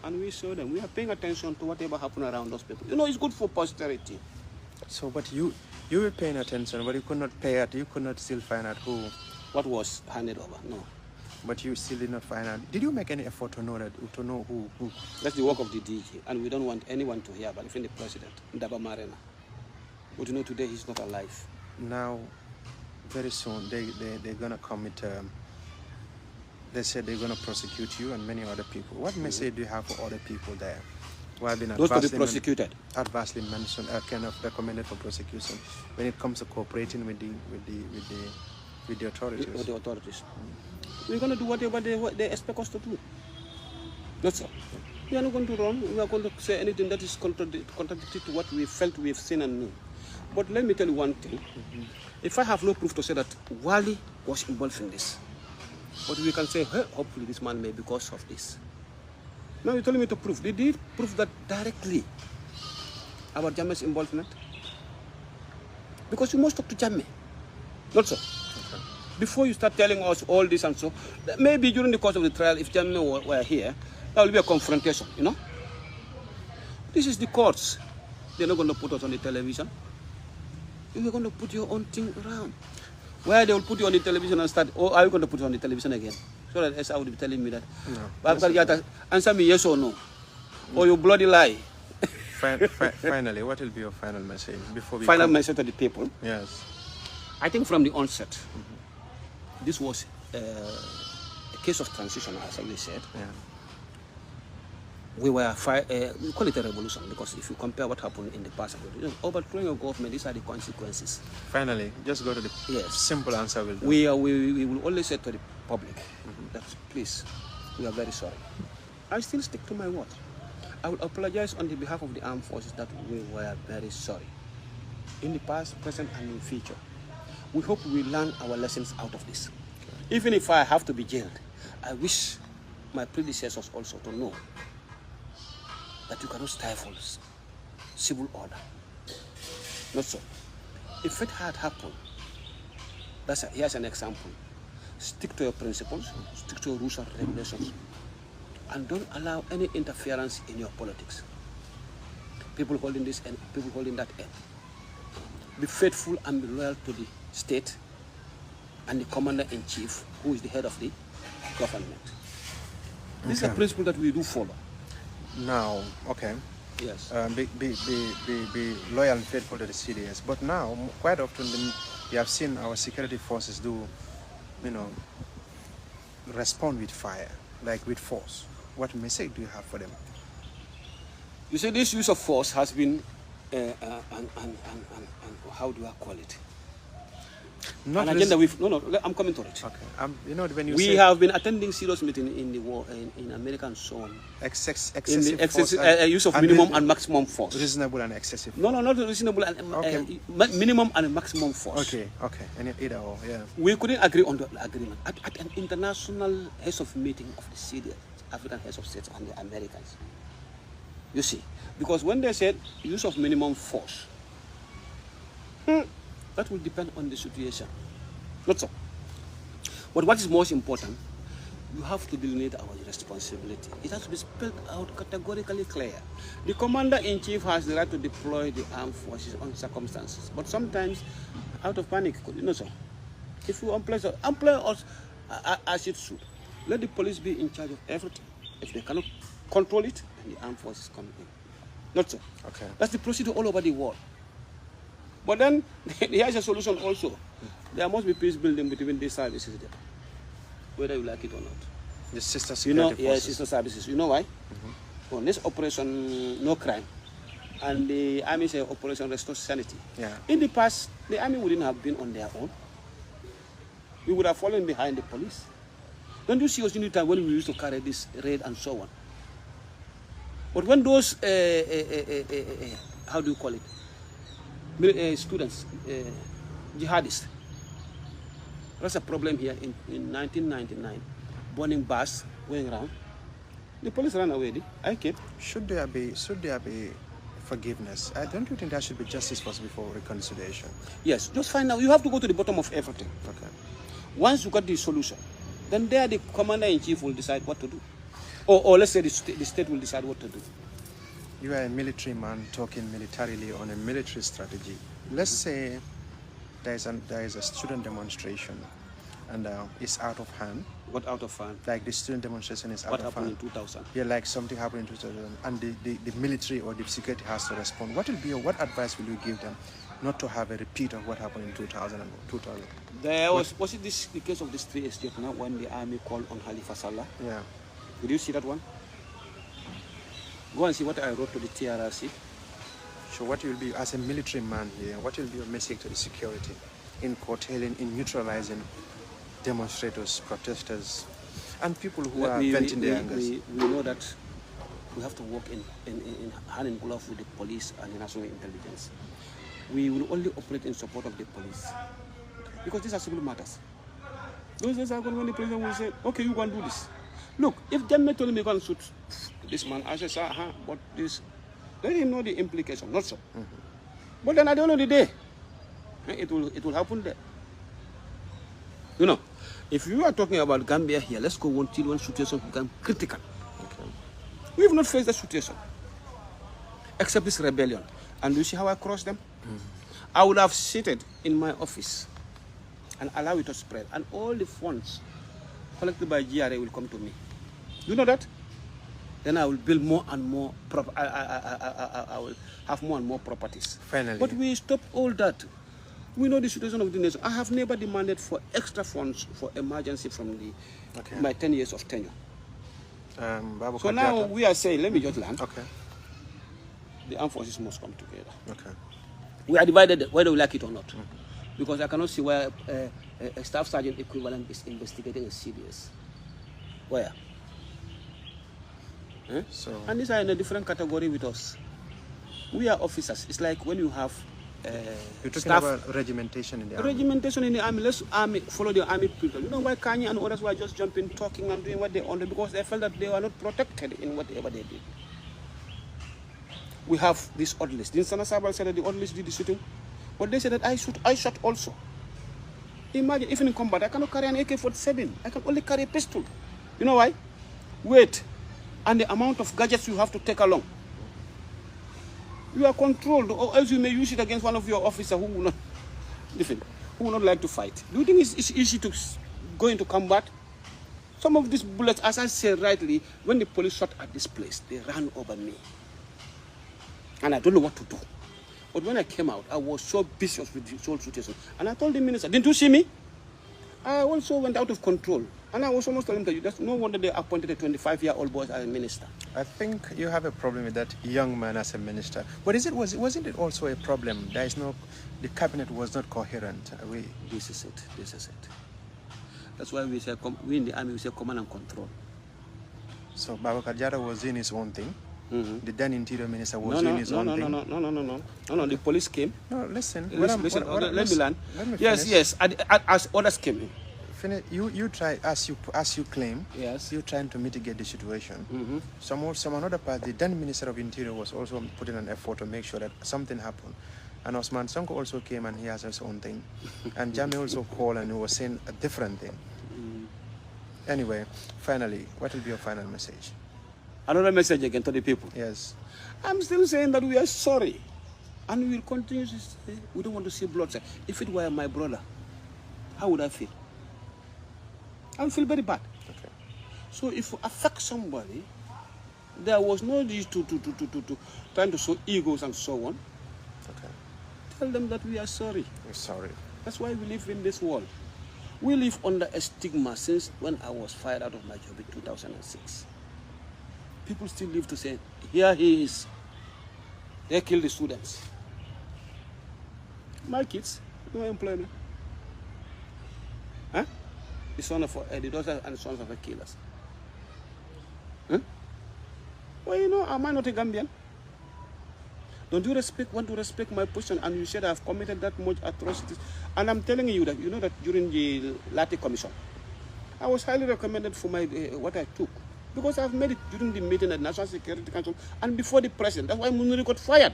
and we saw them. We are paying attention to whatever happened around those people. You know, it's good for posterity. So, but you were paying attention, but you could not pay it. You could not still find out who what was handed over. No. But you still did not find out. Did you make any effort to know who? That's the work of the DG, and we don't want anyone to hear about even the president, Ndaba Marena. But you know, today he's not alive. Now, very soon they're gonna commit. They said they're gonna prosecute you and many other people. What message do you have for other people there who have been Those to be prosecuted? Adversely mentioned, kind of recommended for prosecution when it comes to cooperating with the authorities. With the authorities. We're going to do whatever they expect us to do. That's all. We are not going to run. We are going to say anything that is contradictory to what we felt, we have seen and knew. But let me tell you one thing. If I have no proof to say that Wali was involved in this, but we can say, hey, hopefully this man may because of this. Now you're telling me to prove. Did he prove that directly about Jammeh's involvement? Because you must talk to Jammeh. Not so. Okay. Before you start telling us all this and so, maybe during the course of the trial, if Jammeh were here, there will be a confrontation, you know? This is the courts. They're not going to put us on the television. You're going to put your own thing around. Where they will put you on the television and start, or are you going to put it on the television again? So that SI would be telling me that. No. Baboucarr Jatta, answer me yes or no. Or you bloody lie. Finally, what will be your final message before we final message to the people? Yes. I think from the onset, this was a case of transition, as I said. Yeah. We were, we call it a revolution, because if you compare what happened in the past, overthrowing a government, these are the consequences. Finally, just go to the simple answer. We will only say to the public that, please, we are very sorry. I still stick to my word. I will apologize on the behalf of the armed forces that we were very sorry. In the past, present, and in future. We hope we learn our lessons out of this. Okay. Even if I have to be jailed, I wish my predecessors also to know that you cannot stifle civil order. Not so. If it had happened, here's an example. Stick to your principles, stick to your rules and regulations, and don't allow any interference in your politics. People holding this end, people holding that end. Be faithful and be loyal to the state and the commander-in-chief, who is the head of the government. This is a principle that we do follow. Now, okay. Yes. Be loyal and faithful to the CDS. But now, quite often, you have seen our security forces do, respond with fire, like with force. What message do you have for them? You see, this use of force has been, how do I call it? Not an agenda I'm coming to it. Okay. When you we have been attending serious meetings in the war in America and so on. Excessive force use of minimum and maximum force. Reasonable and excessive. No, not reasonable and minimum and maximum force. Okay. And either or, yeah. We couldn't agree on the agreement at an international heads of meeting of the CDS, African heads of states and the Americans. You see, because when they said use of minimum force, that will depend on the situation. Not so. But what is most important, you have to delineate our responsibility. It has to be spelled out categorically clear. The commander-in-chief has the right to deploy the armed forces on circumstances. But sometimes, out of panic, so. If you employ us as it should, let the police be in charge of everything. If they cannot control it, then the armed forces come in. Not so. Okay. That's the procedure all over the world. But then, here's a solution also. There must be peace building between these services there, whether you like it or not. The sister security forces. Yes, sister services. You know why? On this operation, no crime, and the army say operation restore sanity. Yeah. In the past, the army wouldn't have been on their own. We would have fallen behind the police. Don't you see us in the time when we used to carry this raid and so on? But when those, how do you call it? Students, jihadists. That's a problem here in 1999. Burning bus going around. The police ran away. I kept. Should there be forgiveness? Don't you think there should be justice first before reconciliation? Yes. Just find out. You have to go to the bottom of everything. Okay. Once you got the solution, then there the commander-in-chief will decide what to do, or let's say the state will decide what to do. You are a military man talking militarily on a military strategy. Let's say there is a student demonstration and it's out of hand. What out of hand? Like the student demonstration is out What of hand. happened in 2000? Yeah, like something happened in 2000, and the military or the security has to respond. What will be what advice will you give them not to have a repeat of what happened in 2000 and 2000? There was it this the case of this 3 estate now when the army called on Halifa Sallah? Yeah. Did you see that one? Go and see what I wrote to the TRRC. So what will be, as a military man here, what will be your message to the security in curtailing, in neutralizing demonstrators, protesters, and people who are venting their anger? We know that we have to work in hand in glove with the police and the national intelligence. We will only operate in support of the police because these are civil matters. Those days are going when the president will say, okay, you go and do this. Look, if Jammeh told me go and shoot this man, I say, but this, let him know the implication, not so. But then at the end of the day, it will happen there. You know, if you are talking about Gambia here, let's go until one situation become critical. Okay. We have not faced that situation, except this rebellion. And you see how I crossed them? I would have seated in my office and allow it to spread, and all the funds collected by GRA will come to me. You know that? Then I will build more and more. I will have more and more properties. Finally. But we stop all that. We know the situation of the nation. I have never demanded for extra funds for emergency from my 10 years of tenure. So now we are saying, let me just land. Okay. The armed forces must come together. Okay. We are divided whether we like it or not. Because I cannot see where a staff sergeant equivalent is investigating a CDS. Where? So, and these are in a different category with us. We are officers. It's like when you have you're talking staff, about regimentation in the army. Regimentation in the army. Let's follow the army people. You know why Kanye and others were just jumping, talking and doing what they wanted? Because they felt that they were not protected in whatever they did. We have this orderlies. Didn't Sana Sabal say that the orderlies did the shooting? But they said that I shot also. Imagine, even in combat, I cannot carry an AK-47. I can only carry a pistol. You know why? Weight and the amount of gadgets you have to take along. You are controlled, or else you may use it against one of your officers who will not like to fight. Do you think it's easy to go into combat? Some of these bullets, as I said rightly, when the police shot at this place, they ran over me. And I don't know what to do. But when I came out, I was so busy with the whole situation. And I told the minister, didn't you see me? I also went out of control. And I was almost telling him that that's no wonder they appointed a 25-year-old boy as a minister. I think you have a problem with that young man as a minister. But wasn't it also a problem? The cabinet was not coherent. This is it. That's why we say, we in the army, we say command and control. So Baboucarr Jatta was doing his own thing. The then interior minister was doing his own thing. No, the police came. No, listen. Let me land. Yes. As orders came in. You try, as you claim, yes, you're trying to mitigate the situation. Some another part, the then Minister of Interior was also putting an effort to make sure that something happened. And Osman Sonko also came and he has his own thing. And Jammeh also called and he was saying a different thing. Anyway, finally, what will be your final message? Another message again to the people. Yes. I'm still saying that we are sorry. And we will continue to say, we don't want to see bloodshed. If it were my brother, how would I feel? I would feel very bad. Okay. So if you affect somebody, there was no need to trying to show egos and so on. Okay. Tell them that we are sorry. We're sorry. That's why we live in this world. We live under a stigma since when I was fired out of my job in 2006. People still live to say, here he is. They killed the students. My kids, no employment. Huh? The daughters and sons of the killers. Huh? Well, you know, am I not a Gambian? Don't you want to respect my position? And you said I've committed that much atrocities. And I'm telling you that, you know that during the Latte Commission, I was highly recommended for my what I took. Because I've made it during the meeting at National Security Council and before the president. That's why Muniri got fired.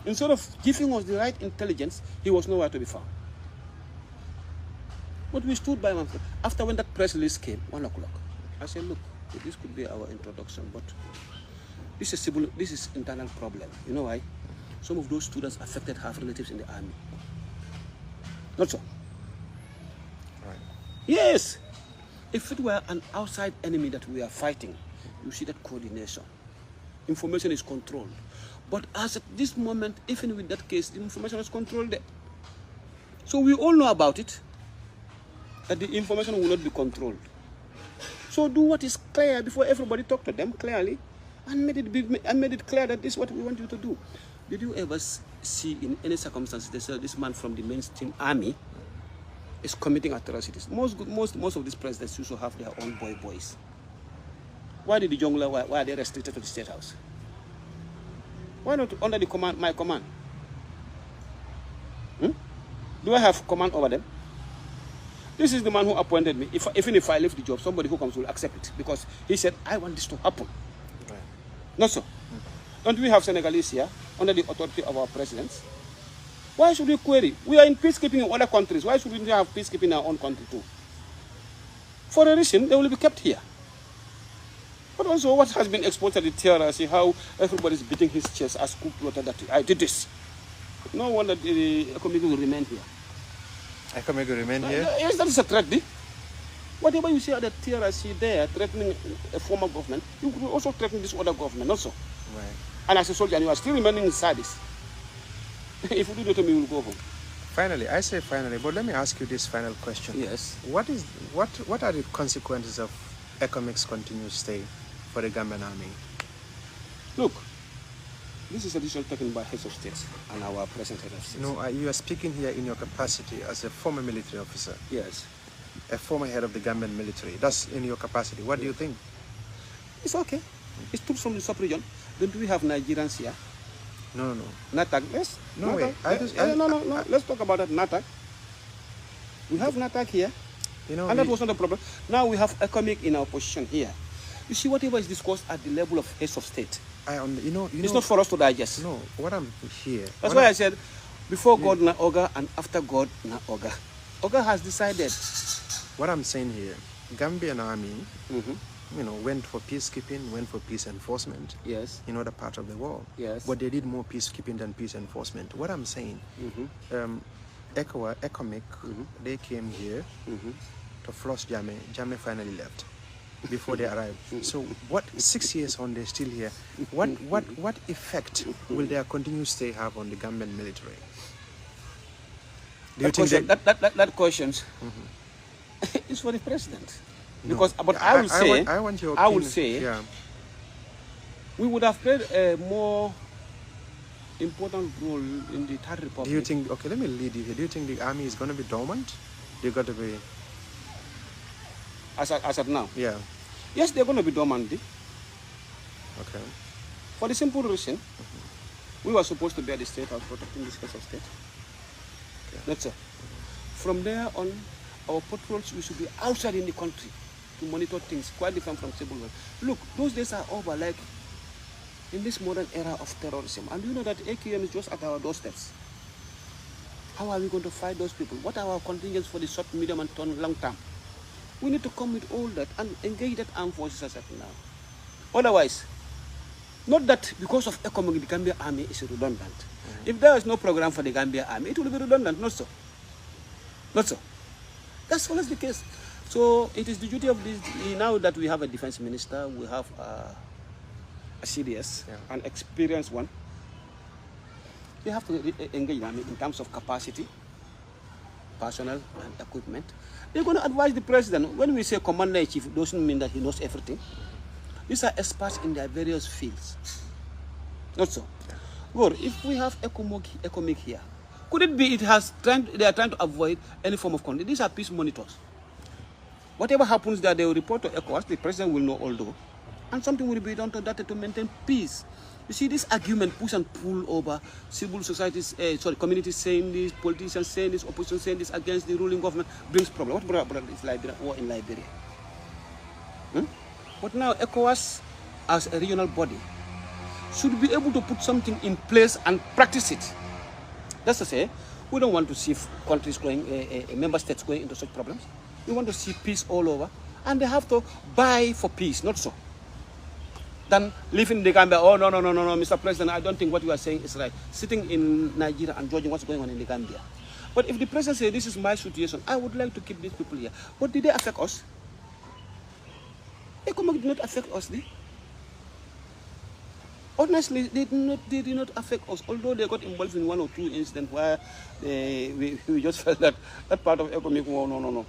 Instead of giving us the right intelligence, he was nowhere to be found. But we stood by him. After when that press release came, 1 o'clock, I said, look, this could be our introduction, but this is internal problem. You know why? Some of those students affected half relatives in the army. Not so. Yes. If it were an outside enemy that we are fighting, you see that coordination. Information is controlled. But as at this moment, even with that case, the information is controlled there. So we all know about it, that the information will not be controlled. So do what is clear before everybody talk to them clearly and made it clear that this is what we want you to do. Did you ever see in any circumstances they say this man from the mainstream army is committing atrocities? Most of these presidents used to have their own boys. Why did the jungler, why are they restricted to the State House? Why not under the command, my command? Do I have command over them? This is the man who appointed me. Even if I leave the job, somebody who comes will accept it because he said, I want this to happen. Right. Not so. Don't we have Senegalese here under the authority of our presidents? Why should we query? We are in peacekeeping in other countries. Why should we have peacekeeping in our own country too? For a reason, they will be kept here. But also what has been exposed at the TRC, how everybody is beating his chest as coup plotter that I did this. No wonder the economic will remain here. Economic will remain here? Yes, that is a threat. Whatever you see at the TRC there threatening a former government, you could also threaten this other government also. Right. And as a soldier, you are still remaining in service. If you do that to me, you will go home. Finally, I say finally, but let me ask you this final question. Yes. What are the consequences of ECOMIC's continued stay for the Gambian army? Look, this is a decision taken by heads of states and our present head of states. No, you are speaking here in your capacity as a former military officer. Yes. A former head of the Gambian military. That's in your capacity. What do you think? It's okay. It's troops from the sub-region. Don't we have Nigerians here? No. NATAC, yes? No NATAC. way. No. Let's talk about that NATAC. We have NATAC here. You know, and that was not a problem. Now we have ECOMIC in our position here. You see, whatever is discussed at the level of heads of state, it's not for us to digest. No, what I'm here. That's why I said, before God na Oga and after God na Oga. Oga has decided. What I'm saying here, Gambian army, went for peacekeeping, went for peace enforcement. Yes. In other parts of the world. Yes. But they did more peacekeeping than peace enforcement. What I'm saying, ECOMIC, they came here to flush Jammeh. Jammeh finally left before they arrived. So what, 6 years on, they're still here. What effect will their continued stay have on the Gambian military? Do you think that questions is for the president? Because, but I will say, yeah, we would have played a more important role in the Third Republic. Do you think? Okay, let me lead you here. Do you think the army is going to be dormant? They're going to be as at now? Yeah. Yes, they're going to be dormant. Okay. For the simple reason, we were supposed to be at the State House protecting this case of state. Okay. That's it. From there on, our patrols, we should be outside in the country to monitor things, quite different from civil war. Look, those days are over, like in this modern era of terrorism. And you know that AQM is just at our doorsteps. How are we going to fight those people? What are our contingents for the short, medium, and long term? We need to come with all that and engage that armed forces as of now. Otherwise, not that because of ECOMIC, the Gambia army is redundant. If there is no program for the Gambia army, it will be redundant, not so. Not so. That's always the case. So it is the duty of this, now that we have a defense minister, we have a CDS, an experienced one. We have to engage them in terms of capacity, personnel, and equipment. They're going to advise the president. When we say commander-in-chief, it doesn't mean that he knows everything. These are experts in their various fields. Not so. Well, if we have ECOMIC here, could it be they are trying to avoid any form of conflict? These are peace monitors. Whatever happens there, they will report to ECOWAS. The president will know although, and something will be done to that to maintain peace. You see, this argument push and pull over civil societies, communities saying this, politicians saying this, opposition saying this against the ruling government brings problem. What brought is Liberia, war in Liberia? But now ECOWAS, as a regional body, should be able to put something in place and practice it. That's to say, we don't want to see countries going, member states going into such problems. We want to see peace all over, and they have to buy for peace, not so. Then living in the Gambia, oh no, Mr. President, I don't think what you are saying is right. Sitting in Nigeria and judging what's going on in the Gambia. But if the president says this is my situation, I would like to keep these people here. But did they affect us? ECOMOG did not affect us, did? Honestly, they did not affect us, although they got involved in 1 or 2 incidents where we just felt that part of ECOMOG, no.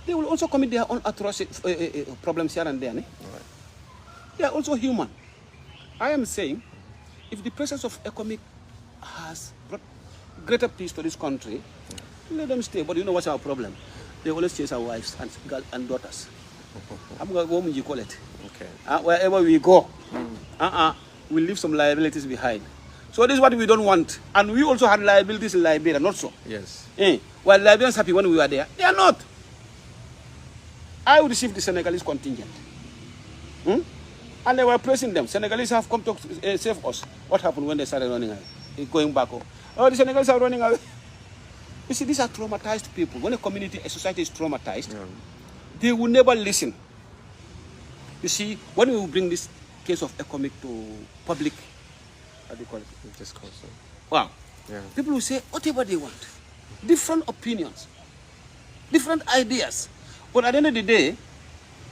They will also commit their own atrocity, problems here and there. Right. They are also human. I am saying, if the presence of ECOMOG has brought greater peace to this country, let them stay. But you know what's our problem? They always chase our wives and daughters. I'm going to go you call it. Okay. Wherever we go, we leave some liabilities behind. So this is what we don't want. And we also had liabilities in Liberia, not so. Yes. Were Liberians happy when we were there? They are not. I received the Senegalese contingent. And they were praising them. Senegalese have come to save us. What happened when they started running away? Going back home. Oh, the Senegalese are running away. You see, these are traumatized people. When a society is traumatized, they will never listen. You see, when we bring this case of ECOMOG to public, how do you call it? Discourse. Wow. Yeah. People will say whatever they want. Different opinions. Different ideas. But at the end of the day,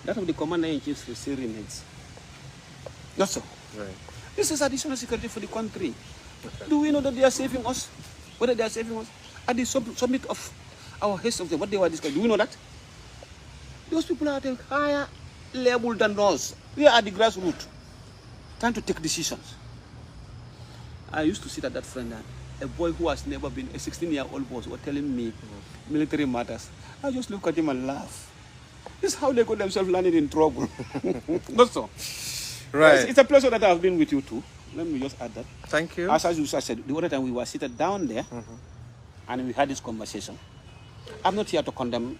that of the commander-in-chief still remains. Not so. Right. This is additional security for the country. Okay. Do we know that they are saving us? Whether they are saving us? At the summit of our heads of what they were discussing, do we know that? Those people are at a higher level than us. We are at the grassroots, trying to take decisions. I used to sit at that friend, a boy who has never been, a 16-year-old boy, was telling me military matters. I just look at him and laugh. This is how they got themselves landed in trouble. Not so. Right. It's a pleasure that I've been with you too. Let me just add that. Thank you. As you said, the other time we were seated down there and we had this conversation. I'm not here to condemn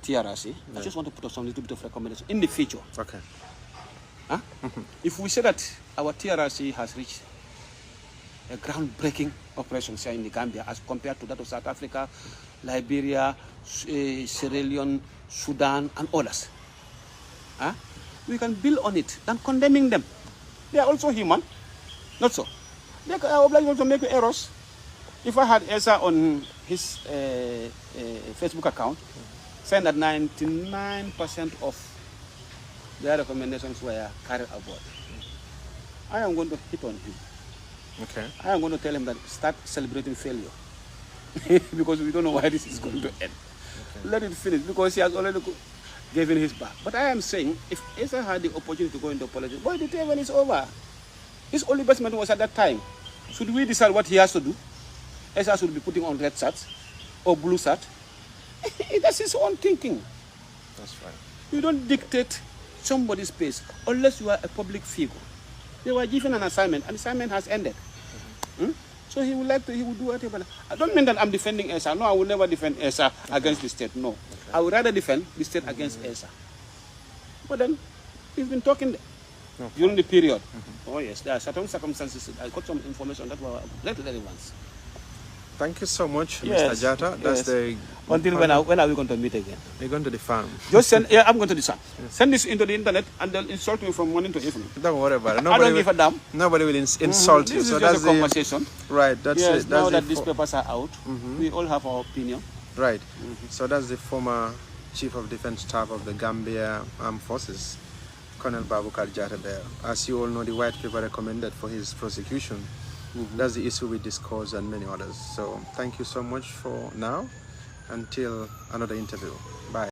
TRRC. I just want to put up some little bit of recommendation in the future. Okay. If we say that our TRRC has reached a groundbreaking operation here in the Gambia as compared to that of South Africa, Liberia, Sierra Leone, Sudan, and others, we can build on it than condemning them. They are also human, not so. They are obliged to make errors. If I had Esa on his Facebook account, saying that 99% of their recommendations were carried aboard, I am going to hit on him. Okay. I am going to tell him that start celebrating failure. Because we don't know why this is going to end. Okay. Let it finish, because he has already given his back. But I am saying, if Esa had the opportunity to go into politics, boy, the table is over. His only investment was at that time. Should we decide what he has to do? Esa should be putting on red shirt or blue shirt. That's his own thinking. That's right. You don't dictate somebody's pace unless you are a public figure. They were given an assignment, and the assignment has ended. So he would do whatever. I don't mean that I'm defending Esa. No, I will never defend Esa against the state. No. Okay. I would rather defend the state against Esa. But then, we've been talking during the period. Oh yes, there are certain circumstances. I got some information that were of great relevance. Thank you so much, Mr. Jatta. That's the. Until when are we going to meet again? We're going to the farm. Just send. Yeah, I'm going to the farm. Yes. Send this into the internet, and they'll insult me from morning to evening. Don't worry about it. I don't give a damn. Nobody will insult you. This so is that's just a conversation. Right. That's yes. That's now that these papers are out, we all have our opinion. Right. So that's the former Chief of Defense Staff of the Gambia Armed Forces, Colonel Baboucarr Jatta there. As you all know, the white paper recommended for his prosecution. That's the issue we discussed and many others. So thank you so much for now. Until another interview. Bye.